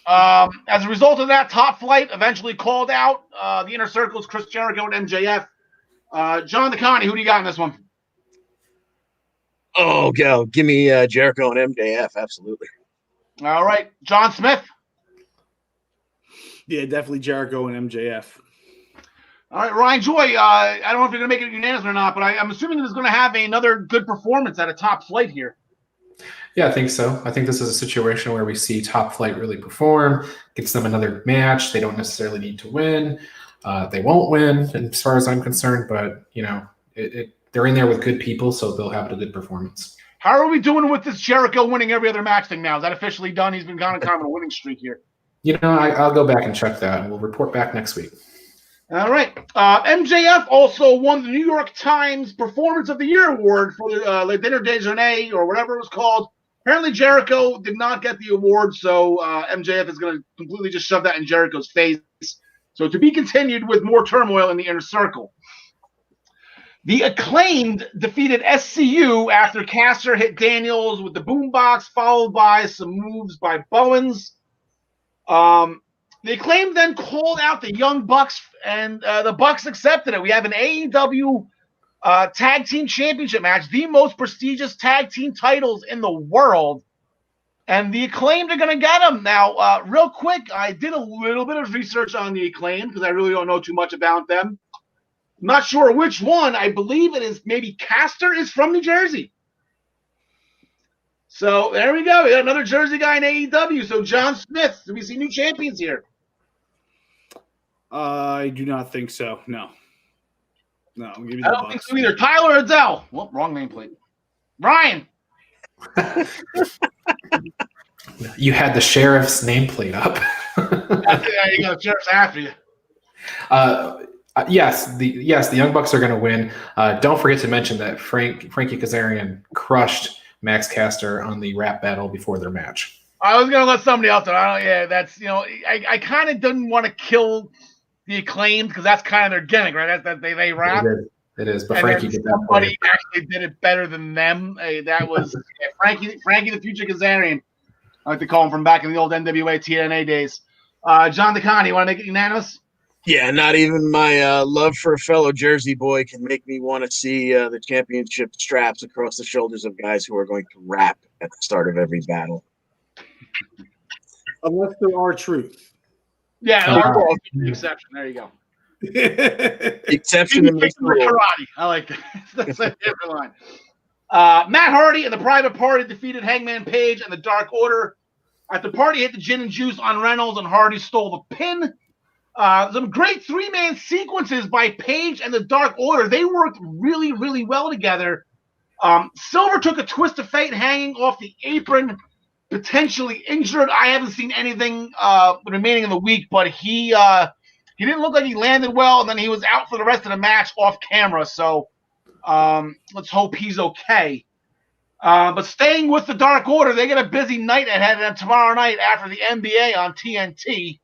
As a result of that, Top Flight eventually called out the Inner Circles, Chris Jericho and MJF. John DeConnie, who do you got in this one? Oh, go. Give me Jericho and MJF, absolutely. All right. John Smith? Yeah, definitely Jericho and MJF. All right, Ryan Joy, I don't know if you're going to make it unanimous or not, but I'm assuming it's going to have another good performance at a Top Flight here. Yeah, I think so. I think this is a situation where we see Top Flight really perform, gets them another match. They don't necessarily need to win. They won't win, as far as I'm concerned, but, they're in there with good people, so they'll have a good performance. How are we doing with this Jericho winning every other match thing now? Is that officially done? He's been kind of on a winning streak here. I'll go back and check that, and we'll report back next week. All right. MJF also won the New York Times Performance of the Year Award for the Le Dinner Déjeuner, or whatever it was called. Apparently Jericho did not get the award, so MJF is going to completely just shove that in Jericho's face. So to be continued with more turmoil in the Inner Circle. The Acclaimed defeated SCU after Caster hit Daniels with the boombox, followed by some moves by Bowens. The Acclaimed then called out the Young Bucks, and the Bucks accepted it. We have an AEW Tag Team Championship match, the most prestigious tag team titles in the world. And the Acclaimed are going to get him. Now, real quick, I did a little bit of research on the Acclaimed because I really don't know too much about them. I'm not sure which one. I believe it is maybe Caster is from New Jersey. So there we go. We got another Jersey guy in AEW. So John Smith, do we see new champions here? I do not think so. No. I'll give you the I don't think so either. Tyler Adelle. Well, wrong nameplate. Ryan. You had the sheriff's nameplate up. There you go. Sheriff's after you. Yes, the Young Bucks are going to win. Don't forget to mention that Frankie Kazarian crushed Max Caster on the rap battle before their match. I was gonna let somebody else know. That's I kind of didn't want to kill the Acclaimed because that's kind of their gimmick, right? That's they rap. It is, but and Frankie did that. Somebody actually did it better than them. That was Frankie the Future Kazarian. I like to call him from back in the old NWA TNA days. John DeConnie, you want to make it unanimous? Yeah, not even my love for a fellow Jersey boy can make me want to see the championship straps across the shoulders of guys who are going to rap at the start of every battle. Unless there are truth. Yeah, the exception. There you go. The exception to the rule. Karate. I like that. That's a different line. Matt Hardy and the Private Party defeated Hangman Page and the Dark Order. At the party, hit the gin and juice on Reynolds, and Hardy stole the pin. Some great three-man sequences by Page and the Dark Order. They worked really, really well together. Silver took a twist of fate hanging off the apron, potentially injured. I haven't seen anything remaining in the week, but he didn't look like he landed well, and then he was out for the rest of the match off camera. So let's hope he's okay. But staying with the Dark Order, they get a busy night ahead of them tomorrow night after the NBA on TNT.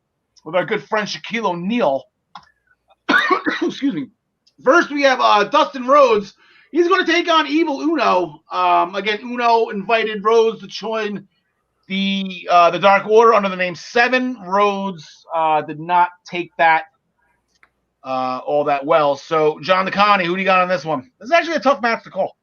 With our good friend Shaquille O'Neal. Excuse me. First, we have Dustin Rhodes. He's going to take on Evil Uno. Again, Uno invited Rhodes to join the Dark Order under the name Seven. Rhodes did not take that all that well. So, John DeConnie, who do you got on this one? This is actually a tough match to call.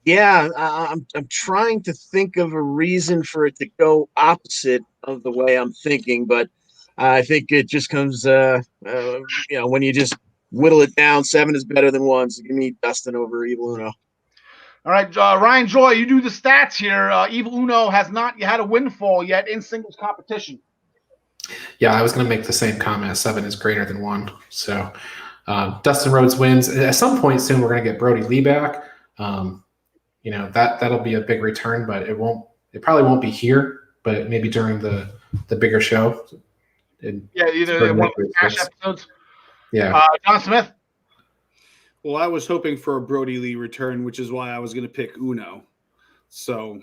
Yeah, I'm trying to think of a reason for it to go opposite of the way I'm thinking, but I think it just comes, when you just whittle it down, 7 is better than 1. So give me Dustin over Evil Uno. All right, Ryan Joy, you do the stats here. Evil Uno has not had a windfall yet in singles competition. Yeah, I was going to make the same comment. 7 is greater than 1. So Dustin Rhodes wins. At some point soon, we're going to get Brody Lee back. That'll be a big return, but it probably won't be here, but maybe during the bigger show. Either one of the cash episodes. Yeah. John Smith. Well, I was hoping for a Brody Lee return, which is why I was going to pick Uno. So,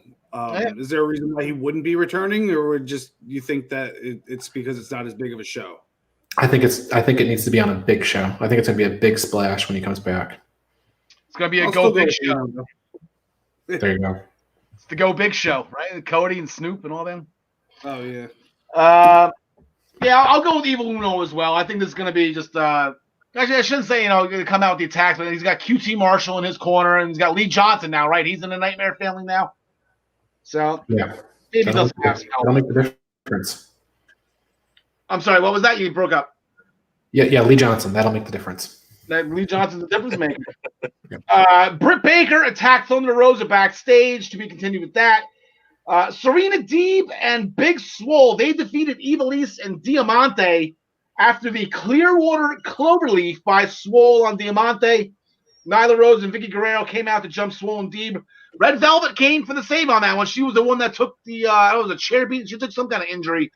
is there a reason why he wouldn't be returning, or just you think that it's because it's not as big of a show? I think it needs to be on a big show. I think it's going to be a big splash when he comes back. It's going to be a Go Big show. There you go. It's the Go Big show, right? Cody and Snoop and all them. Oh yeah. Yeah, I'll go with Evil Uno as well. I think this is going to be just actually, I shouldn't say, going to come out with the attacks, but he's got QT Marshall in his corner, and he's got Lee Johnson now, right? He's in the Nightmare family now. So, yeah. Maybe doesn't have some help. That'll make the difference. I'm sorry, what was that? You broke up. Yeah, Lee Johnson. That'll make the difference. That Lee Johnson's the difference maker. Britt Baker attacked Thunder Rosa backstage. To be continued with that. Serena Deeb and Big Swole, they defeated Ivelisse and Diamante after the Clearwater Cloverleaf by Swole on Diamante. Nyla Rose and Vicky Guerrero came out to jump Swole and Deeb. Red Velvet came for the save on that one. She was the one that took the a chair beat. She took some kind of injury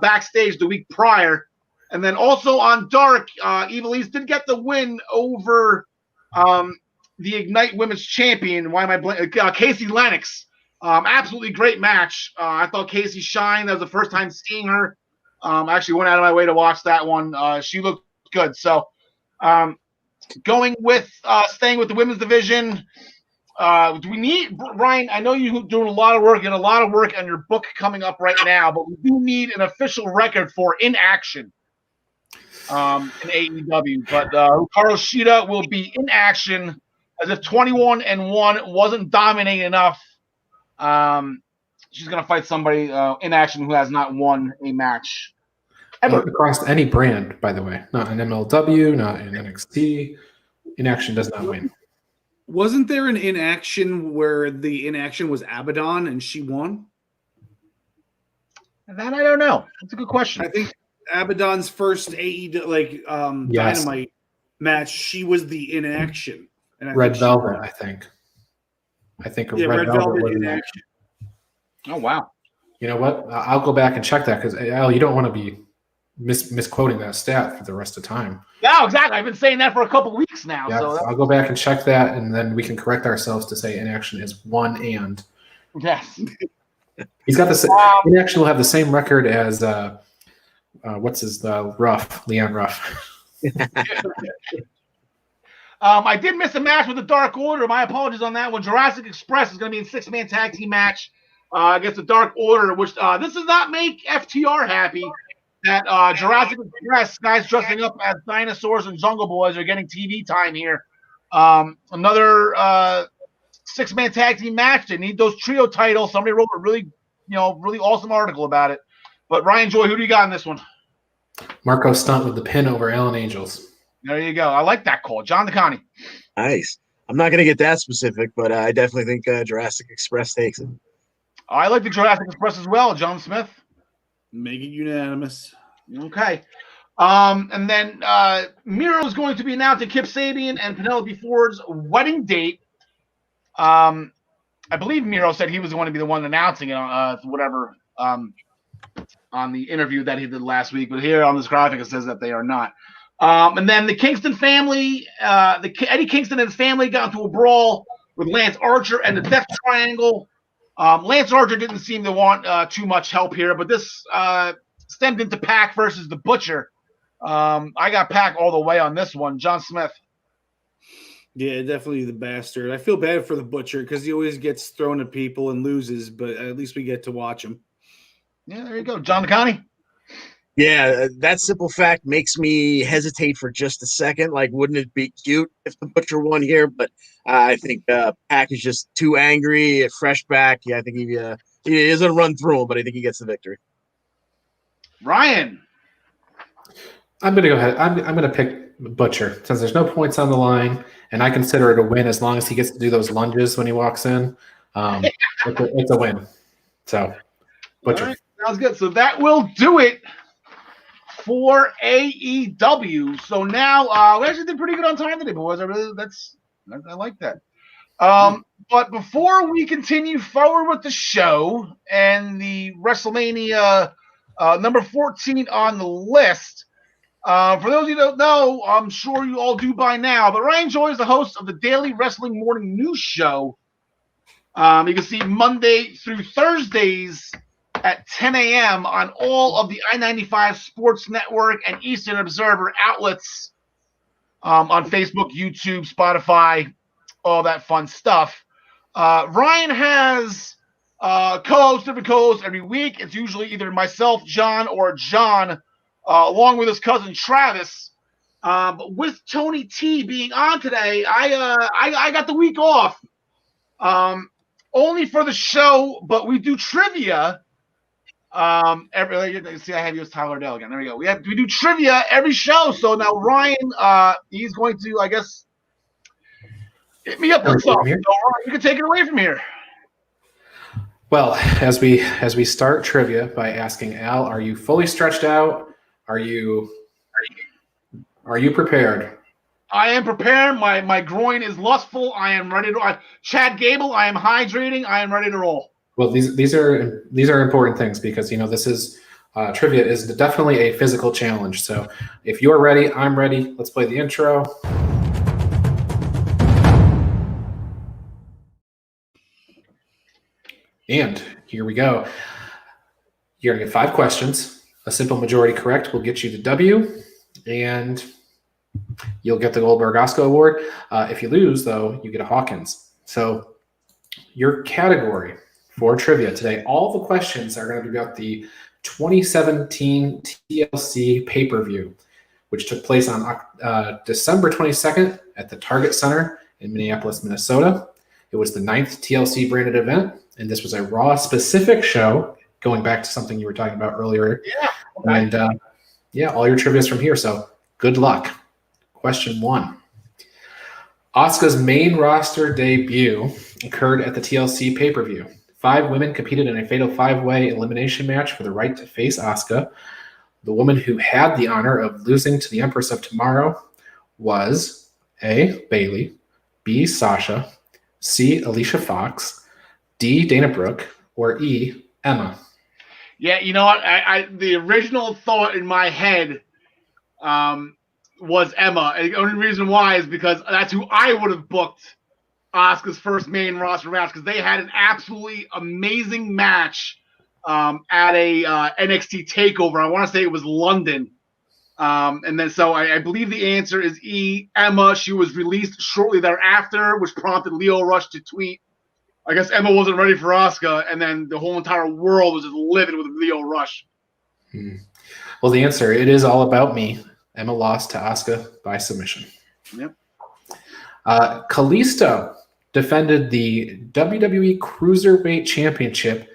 backstage the week prior. And then also on Dark, Ivelisse did get the win over the Ignite Women's Champion. Why am I blanking? Casey Lennox. Absolutely great match. I thought Casey shined. That was the first time seeing her. I actually went out of my way to watch that one. She looked good. So going with staying with the women's division, do we need, Ryan, I know you're doing a lot of work and a lot of work on your book coming up right now, but we do need an official record for inaction in AEW. But Hikaru Shida will be in action as if 21-1 wasn't dominating enough. she's going to fight somebody in action who has not won a match ever. Across any brand, by the way. Not in MLW, not in NXT. Inaction does not win. Wasn't there an inaction where the inaction was Abaddon and she won? That I don't know. That's a good question. I think Abaddon's first AEW Yes. Dynamite match, she was the inaction. And Red Velvet, I think. Red Velvet was inaction. Oh, wow. You know what? I'll go back and check that because, Al, you don't want to be misquoting that stat for the rest of the time. No, exactly. I've been saying that for a couple weeks now. Yeah, So I'll go back and check that, and then we can correct ourselves to say inaction is one and. yes. He's got the inaction will have the same record as what's his Leon Ruff. I did miss a match with the Dark Order. My apologies on that one. Jurassic Express is going to be in 6-man tag team match against the Dark Order, which this does not make FTR happy that Jurassic Express, guys dressing up as dinosaurs and Jungle Boys, are getting TV time here. Another 6-man tag team match. They need those trio titles. Somebody wrote a really awesome article about it. But Ryan Joy, who do you got in this one? Marco Stunt with the pin over Allen Angels. There you go. I like that call. John DeConnie. Nice. I'm not going to get that specific, but I definitely think Jurassic Express takes it. I like the Jurassic Express as well, John Smith. Make it unanimous. Okay. And then Miro is going to be announcing Kip Sabian and Penelope Ford's wedding date. I believe Miro said he was going to be the one announcing it, on the interview that he did last week. But here on this graphic, it says that they are not. And then the Kingston family, Eddie Kingston and his family got into a brawl with Lance Archer and the Death Triangle. Lance Archer didn't seem to want too much help here, but this stemmed into Pac versus the Butcher. I got Pac all the way on this one. John Smith. Yeah, definitely the bastard. I feel bad for the Butcher because he always gets thrown at people and loses, but at least we get to watch him. Yeah, there you go. John DeConnie. Yeah, that simple fact makes me hesitate for just a second. Like, wouldn't it be cute if the Butcher won here? But I think Pac is just too angry, fresh back. Yeah, I think he is going to run through him, but I think he gets the victory. Ryan. I'm going to go ahead. I'm going to pick Butcher since there's no points on the line, and I consider it a win as long as he gets to do those lunges when he walks in. It's a win. So, Butcher. All right, sounds good. So that will do it for AEW. So now we actually did pretty good on time today, boys. I like that. But before we continue forward with the show and the WrestleMania number 14 on the list, for those of you who don't know, I'm sure you all do by now, but Ryan Joy is the host of the Daily Wrestling Morning News Show. You can see Monday through Thursdays at 10 a.m. on all of the I-95 Sports Network and Eastern Observer outlets on Facebook, YouTube, Spotify, all that fun stuff. Ryan has different co-hosts every week. It's usually either myself, John, or John, along with his cousin Travis. But with Tony T being on today, I got the week off only for the show, but we do trivia. See, I have you as Tyler Adelle again. There we go. We do trivia every show. So now Ryan, he's going to, I guess, hit me up with something. So Ryan, you can take it away from here. Well, as we start trivia by asking Al, are you fully stretched out? Are you prepared? I am prepared. My groin is lustful. I am ready to. Chad Gable, I am hydrating. I am ready to roll. Well, these are important things because this is trivia is definitely a physical challenge. So if you're ready, I'm ready. Let's play the intro. And here we go. You're gonna get 5 questions. A simple majority correct will get you the W, and you'll get the Goldberg Oscar Award. If you lose, though, you get a Hawkins. So your category for trivia today, all the questions are going to be about the 2017 TLC pay-per-view, which took place on December 22nd at the Target Center in Minneapolis, Minnesota. It was the 9th TLC branded event. and this was a Raw specific show, going back to something you were talking about earlier. Yeah. Okay. And all your trivia is from here, so good luck. Question 1. Asuka's main roster debut occurred at the TLC pay-per-view. 5 women competed in a fatal 5-way elimination match for the right to face Asuka. The woman who had the honor of losing to the Empress of Tomorrow was A. Bayley, B. Sasha, C. Alicia Fox, D. Dana Brooke, or E. Emma. Yeah, you know what? The original thought in my head was Emma. And the only reason why is because that's who I would have booked Asuka's first main roster match, because they had an absolutely amazing match at a NXT takeover. I want to say it was London. And then so I believe the answer is E, Emma. She was released shortly thereafter, which prompted Lio Rush to tweet, I guess Emma wasn't ready for Asuka, and then the whole entire world was just livid with Lio Rush. Well, the answer, it is all about me. Emma lost to Asuka by submission. Yep. Kalisto defended the WWE Cruiserweight Championship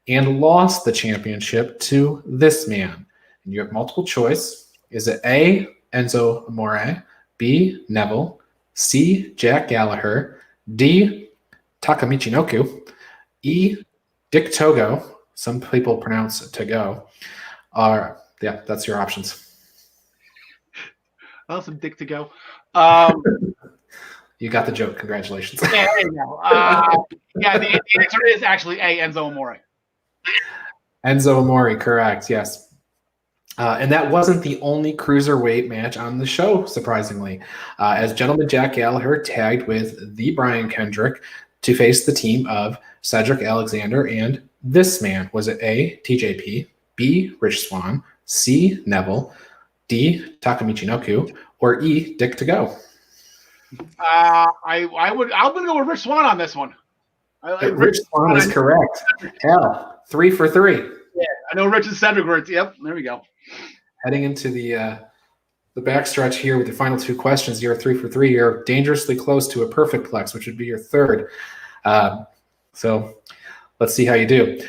and lost the championship to this man. And you have multiple choice. Is it A, Enzo Amore, B, Neville, C, Jack Gallagher, D, Takamichinoku, E, Dick Togo, some people pronounce it Togo, that's your options. Well, some dick to go. You got the joke. Congratulations. Yeah, there you go. The answer is actually A, Enzo Amore. Enzo Amore, correct, yes. And that wasn't the only cruiserweight match on the show, surprisingly, as Gentleman Jack Gallagher tagged with the Brian Kendrick to face the team of Cedric Alexander and this man. Was it A, TJP, B, Rich Swann, C, Neville, D, Takamichinoku, or E, Dick to go? I'm gonna go with Rich Swann on this one. Rich Swann is correct. Yeah, 3 for 3. Yeah, I know Rich and Cedric were. Yep, there we go. Heading into the backstretch here with the final 2 questions, you're 3 for 3. You're dangerously close to a perfect plex, which would be your third. So let's see how you do.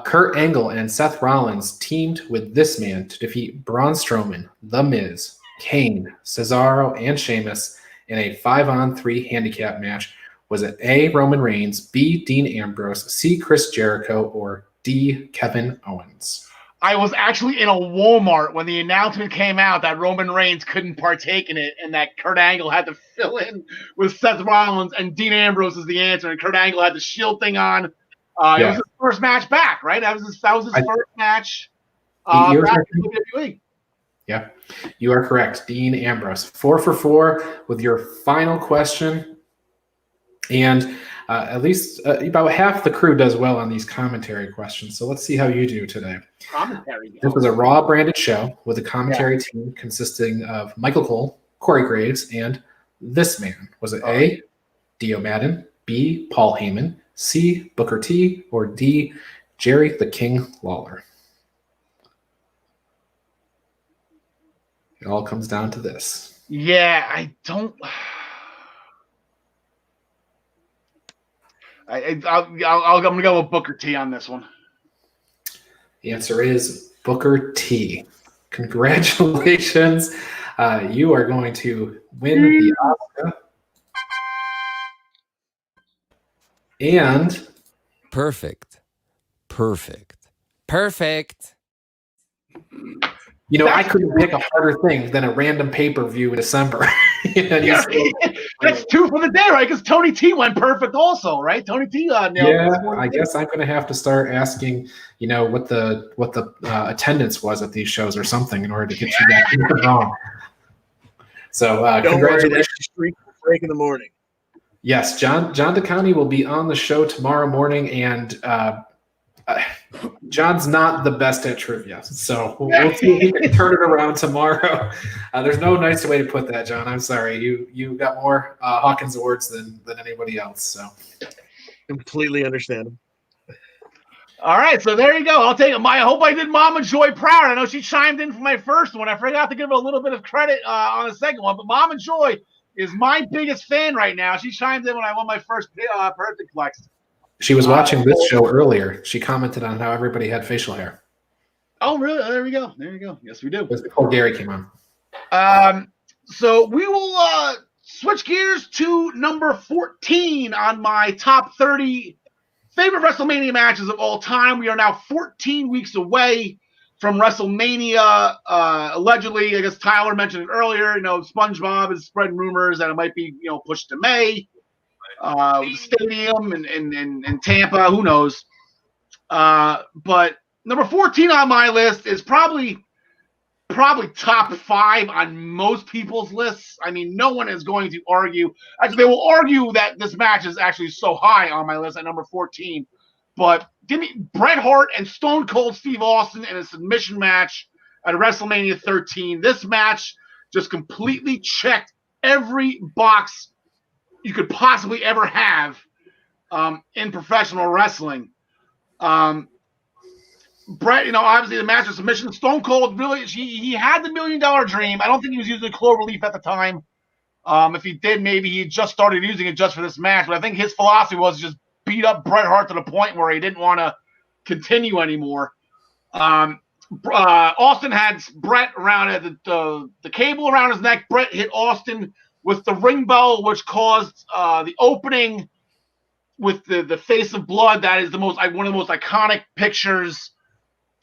Kurt Angle and Seth Rollins teamed with this man to defeat Braun Strowman, The Miz, Kane, Cesaro, and Sheamus in a 5-on-3 handicap match. Was it A, Roman Reigns, B, Dean Ambrose, C, Chris Jericho, or D, Kevin Owens? I was actually in a Walmart when the announcement came out that Roman Reigns couldn't partake in it and that Kurt Angle had to fill in with Seth Rollins, and Dean Ambrose is the answer, and Kurt Angle had the Shield thing on. It was his first match back, right? That was his first match back in WWE. Yeah, you are correct. Dean Ambrose. 4 for 4 with your final question. And at least about half the crew does well on these commentary questions. So let's see how you do today. Commentary. This was a Raw branded show with a commentary team consisting of Michael Cole, Corey Graves, and this man. Was it A, Dio Madden, B, Paul Heyman, C, Booker T, or D, Jerry the King Lawler? It all comes down to this. Yeah, I don't. I'm gonna go with Booker T on this one. The answer is Booker T. Congratulations. You are going to win the Oscar. And perfect. You know, I couldn't pick a harder thing than a random pay-per-view in December. That's 2 for the day, right? Because Tony T went perfect also, right? Tony T nailed it. I guess I'm going to have to start asking, you know, what the attendance was at these shows or something in order to get you that wrong. So congratulations. Streak break in the morning. Yes, John DeCounty will be on the show tomorrow morning, and John's not the best at trivia, so we'll see if he can turn it around tomorrow. There's no nicer way to put that, John. I'm sorry. You got more Hawkins awards than anybody else. So completely understandable. All right, so there you go. I'll take it. I hope I did Mama Joy proud. I know she chimed in for my first one. I forgot to give her a little bit of credit on the second one, but Mama Joy is my biggest fan right now. She chimed in when I won my first perfect flex. She was watching this show earlier. She commented on how everybody had facial hair. Oh, really? There we go. There you go. Yes, we do. It was before Gary came on. So we will switch gears to number 14 on my top 30 favorite WrestleMania matches of all time. We are now 14 weeks away from WrestleMania. Allegedly, I guess Tyler mentioned it earlier. SpongeBob is spreading rumors that it might be pushed to May. With the stadium and Tampa, who knows? But number 14 on my list is probably top 5 on most people's lists. I mean, no one is going to argue. Actually, they will argue that this match is actually so high on my list at number 14. But give me Bret Hart and Stone Cold Steve Austin in a submission match at WrestleMania 13. This match just completely checked every box you could possibly ever have in professional wrestling. Bret, obviously the match of submission. Stone Cold really, he had the $1 million dream. I don't think he was using clover leaf at the time. If he did, maybe he just started using it just for this match. But I think his philosophy was just beat up Bret Hart to the point where he didn't want to continue anymore. Austin had Bret around the cable around his neck. Bret hit Austin with the ring bell, which caused the opening with the face of blood. That is one of the most iconic pictures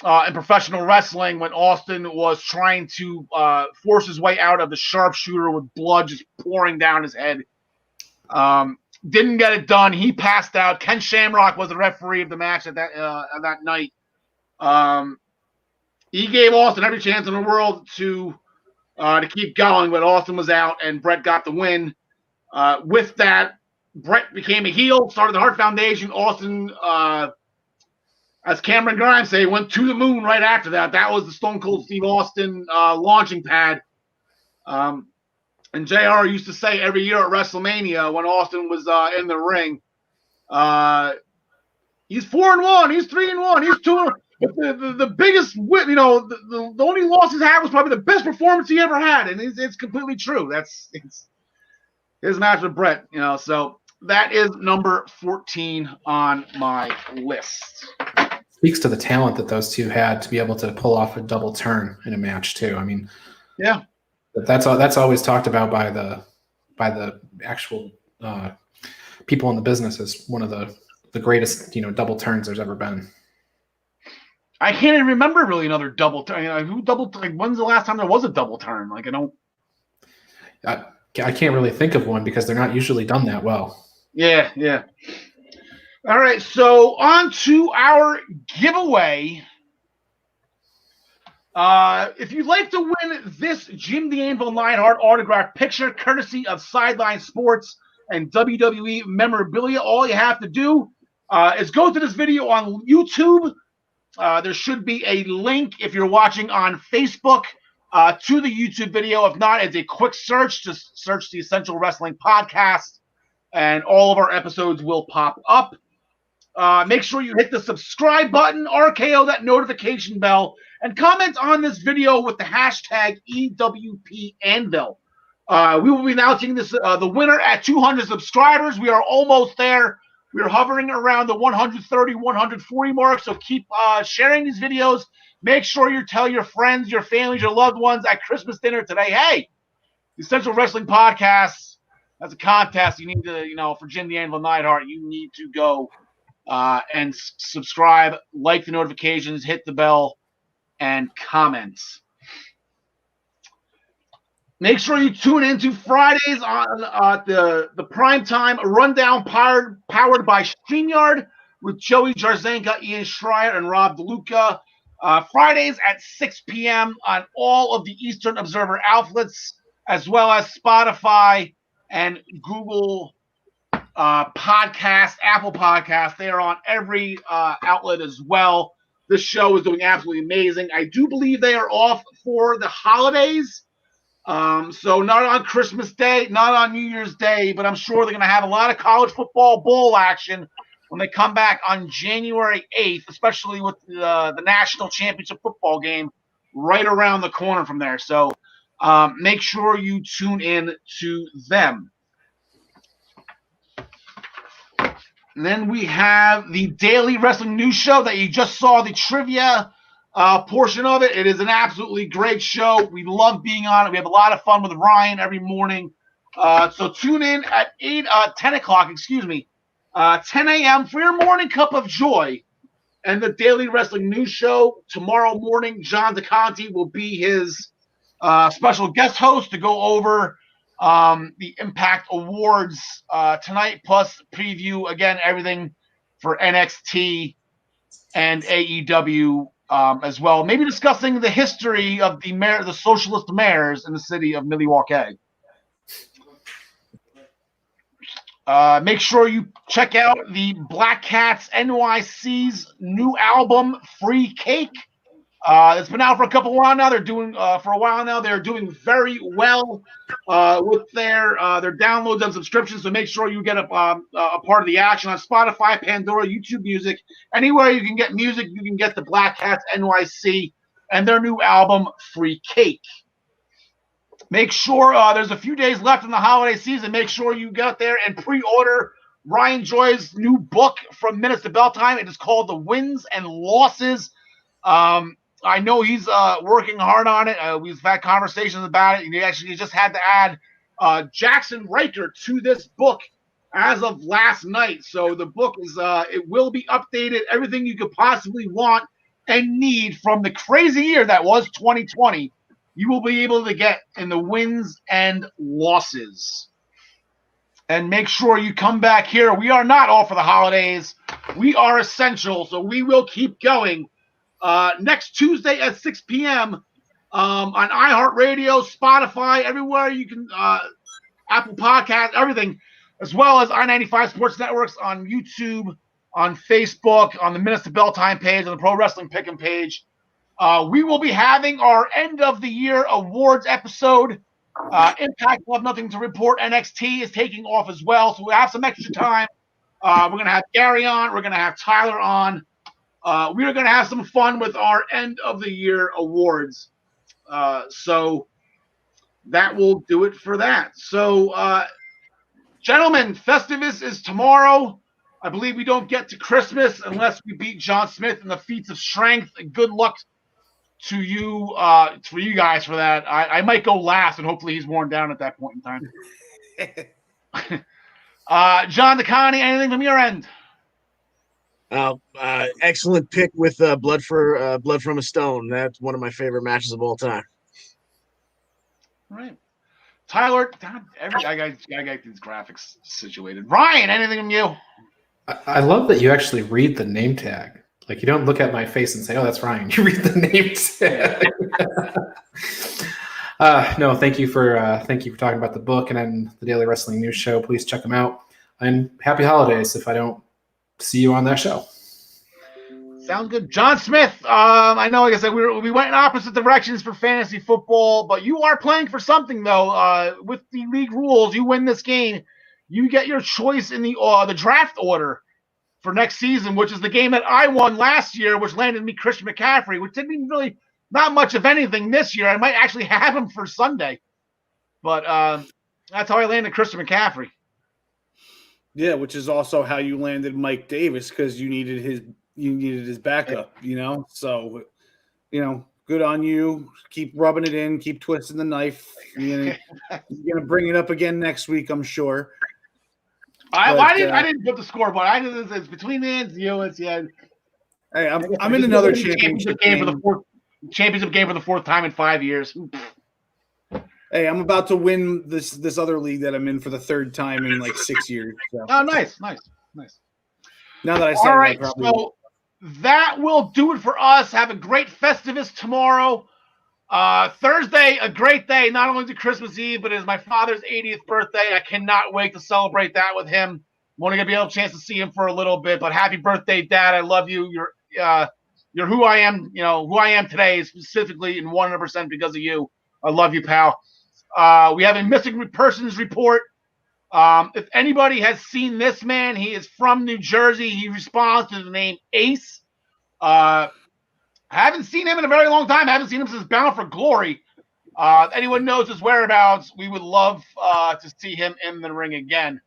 in professional wrestling, when Austin was trying to force his way out of the sharpshooter with blood just pouring down his head. Didn't get it done. He passed out. Ken Shamrock was the referee of the match at that night. He gave Austin every chance in the world to keep going, but Austin was out, and Bret got the win. With that, Bret became a heel, started the Hart Foundation. Austin, as Cameron Grimes say, went to the moon right after that. That was the Stone Cold Steve Austin launching pad. And JR used to say every year at WrestleMania when Austin was in the ring, he's 4-1, he's 3-1, he's 2-1. The biggest, the only loss he's had was probably the best performance he ever had, and it's completely true. It's his match with Bret, So that is number 14 on my list. Speaks to the talent that those two had to be able to pull off a double turn in a match too. I mean, yeah, that's always talked about by the actual people in the business as one of the greatest double turns there's ever been. I can't even remember really another double turn. When's the last time there was a double turn? I don't. I can't really think of one because they're not usually done that well. Yeah. All right, so on to our giveaway. If you'd like to win this Jim the Anvil Neidhart autographed picture, courtesy of Sideline Sports and WWE memorabilia, all you have to do is go to this video on YouTube. There should be a link if you're watching on Facebook to the YouTube video. If not, it's a quick search. Just search the Essential Wrestling Podcast, and all of our episodes will pop up. Make sure you hit the subscribe button, RKO that notification bell, and comment on this video with the hashtag EWPAnvil. We will be announcing the winner at 200 subscribers. We are almost there. We are hovering around the 130, 140 mark, so keep sharing these videos. Make sure you tell your friends, your families, your loved ones at Christmas dinner today, hey, the Essential Wrestling Podcast, that's a contest. You need to, for Jim the Anvil Neidhart, you need to go and subscribe, like the notifications, hit the bell, and comment. Make sure you tune into Fridays on the primetime rundown powered by StreamYard with Joey Jarzenka, Ian Schreier, and Rob DeLuca. Fridays at 6 p.m. on all of the Eastern Observer outlets, as well as Spotify and Google Podcast, Apple Podcast. They are on every outlet as well. This show is doing absolutely amazing. I do believe they are off for the holidays. So not on Christmas Day, not on New Year's Day, but I'm sure they're going to have a lot of college football bowl action when they come back on January 8th, especially with the national championship football game right around the corner from there. So make sure you tune in to them. And then we have the Daily Wrestling News Show that you just saw the trivia portion of it. It is an absolutely great show. We love being on it. We have a lot of fun with Ryan every morning. So tune in at 10 o'clock, 10 a.m. for your morning cup of joy. And the Daily Wrestling News Show tomorrow morning, John DeConti will be his special guest host to go over the Impact Awards tonight, plus preview again everything for NXT and AEW as well. Maybe discussing the history of the socialist mayors in the city of Milwaukee. Make sure you check out the Black Cats NYC's new album, Free Cake. It's been out for a while now. They're doing They're doing very well with their downloads and subscriptions. So make sure you get a part of the action on Spotify, Pandora, YouTube Music, anywhere you can get music. You can get the Black Cats NYC and their new album, Free Cake. Make sure there's a few days left in the holiday season. Make sure you get there and pre-order Ryan Joy's new book, From Minutes to Bell Time. It is called The Wins and Losses. I know he's working hard on it. We've had conversations about it. He just had to add Jackson Riker to this book as of last night. So the book is it will be updated. Everything you could possibly want and need from the crazy year that was 2020. You will be able to get in the wins and losses. And make sure you come back here. We are not all for the holidays. We are essential, so we will keep going. Next Tuesday at 6 p.m. On iHeartRadio, Spotify, everywhere you can, Apple Podcasts, everything, as well as I-95 Sports Networks on YouTube, on Facebook, on the Minutes to Bell Time page, on the Pro Wrestling Pick'em page. We will be having our end of the year awards episode. Impact will have nothing to report. NXT is taking off as well, so we have some extra time. We're going to have Gary on. We're going to have Tyler on. We are going to have some fun with our end of the year awards. So that will do it for that. So, gentlemen, Festivus is tomorrow. I believe we don't get to Christmas unless we beat John Smith in the feats of strength. Good luck to you, for you guys for that. I might go last, and hopefully he's worn down at that point in time. John DeConti, anything from your end? Excellent pick with Blood from a Stone. That's one of my favorite matches of all time. All right. Tyler, I got these graphics situated. Ryan, anything from you? I love that you actually read the name tag. Like, you don't look at my face and say, "Oh, that's Ryan." You read the name tag. No, thank you for talking about the book and then the Daily Wrestling News Show. Please check them out. And happy holidays if I don't see you on that show. Sounds good. John Smith, I know, like I said, we went in opposite directions for fantasy football, but you are playing for something, though. With the league rules, you win this game, you get your choice in the draft order for next season, which is the game that I won last year, which landed me Christian McCaffrey, which didn't mean really not much of anything this year. I might actually have him for Sunday, but that's how I landed Christian McCaffrey. Yeah, which is also how you landed Mike Davis, because you needed his backup, So, good on you. Keep rubbing it in, keep twisting the knife. You're gonna bring it up again next week, I'm sure. I didn't put the scoreboard. It's between the ends. Hey, I'm in another championship game for the fourth time in 5 years. Hey, I'm about to win this other league that I'm in for the third time in like 6 years. So. Oh, nice. Now that I said all right, that, so that will do it for us. Have a great Festivus tomorrow. Thursday, a great day, not only to Christmas Eve, but it is my father's 80th birthday. I cannot wait to celebrate that with him. I'm only going to be able to chance to see him for a little bit, but happy birthday, Dad. I love you. You're who I am, who I am today, specifically and 100% because of you. I love you, pal. We have a missing persons report. If anybody has seen this man, he is from New Jersey. He responds to the name Ace. I haven't seen him in a very long time. I haven't seen him since Bound for Glory. If anyone knows his whereabouts, we would love to see him in the ring again.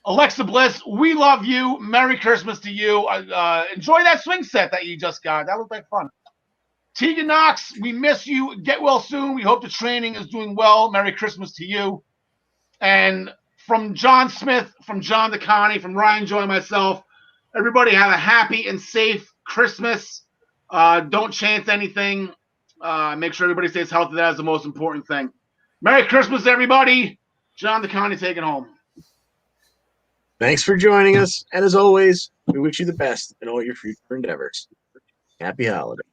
Alexa Bliss, we love you. Merry Christmas to you. Enjoy that swing set that you just got. That looked like fun. Tegan Knox, we miss you. Get well soon. We hope the training is doing well. Merry Christmas to you. And from John Smith, from John DeConnie, from Ryan Joy, and myself, everybody have a happy and safe Christmas. Don't chance anything. Make sure everybody stays healthy. That is the most important thing. Merry Christmas, everybody. John DeConnie taking home. Thanks for joining us. And as always, we wish you the best in all your future endeavors. Happy holidays.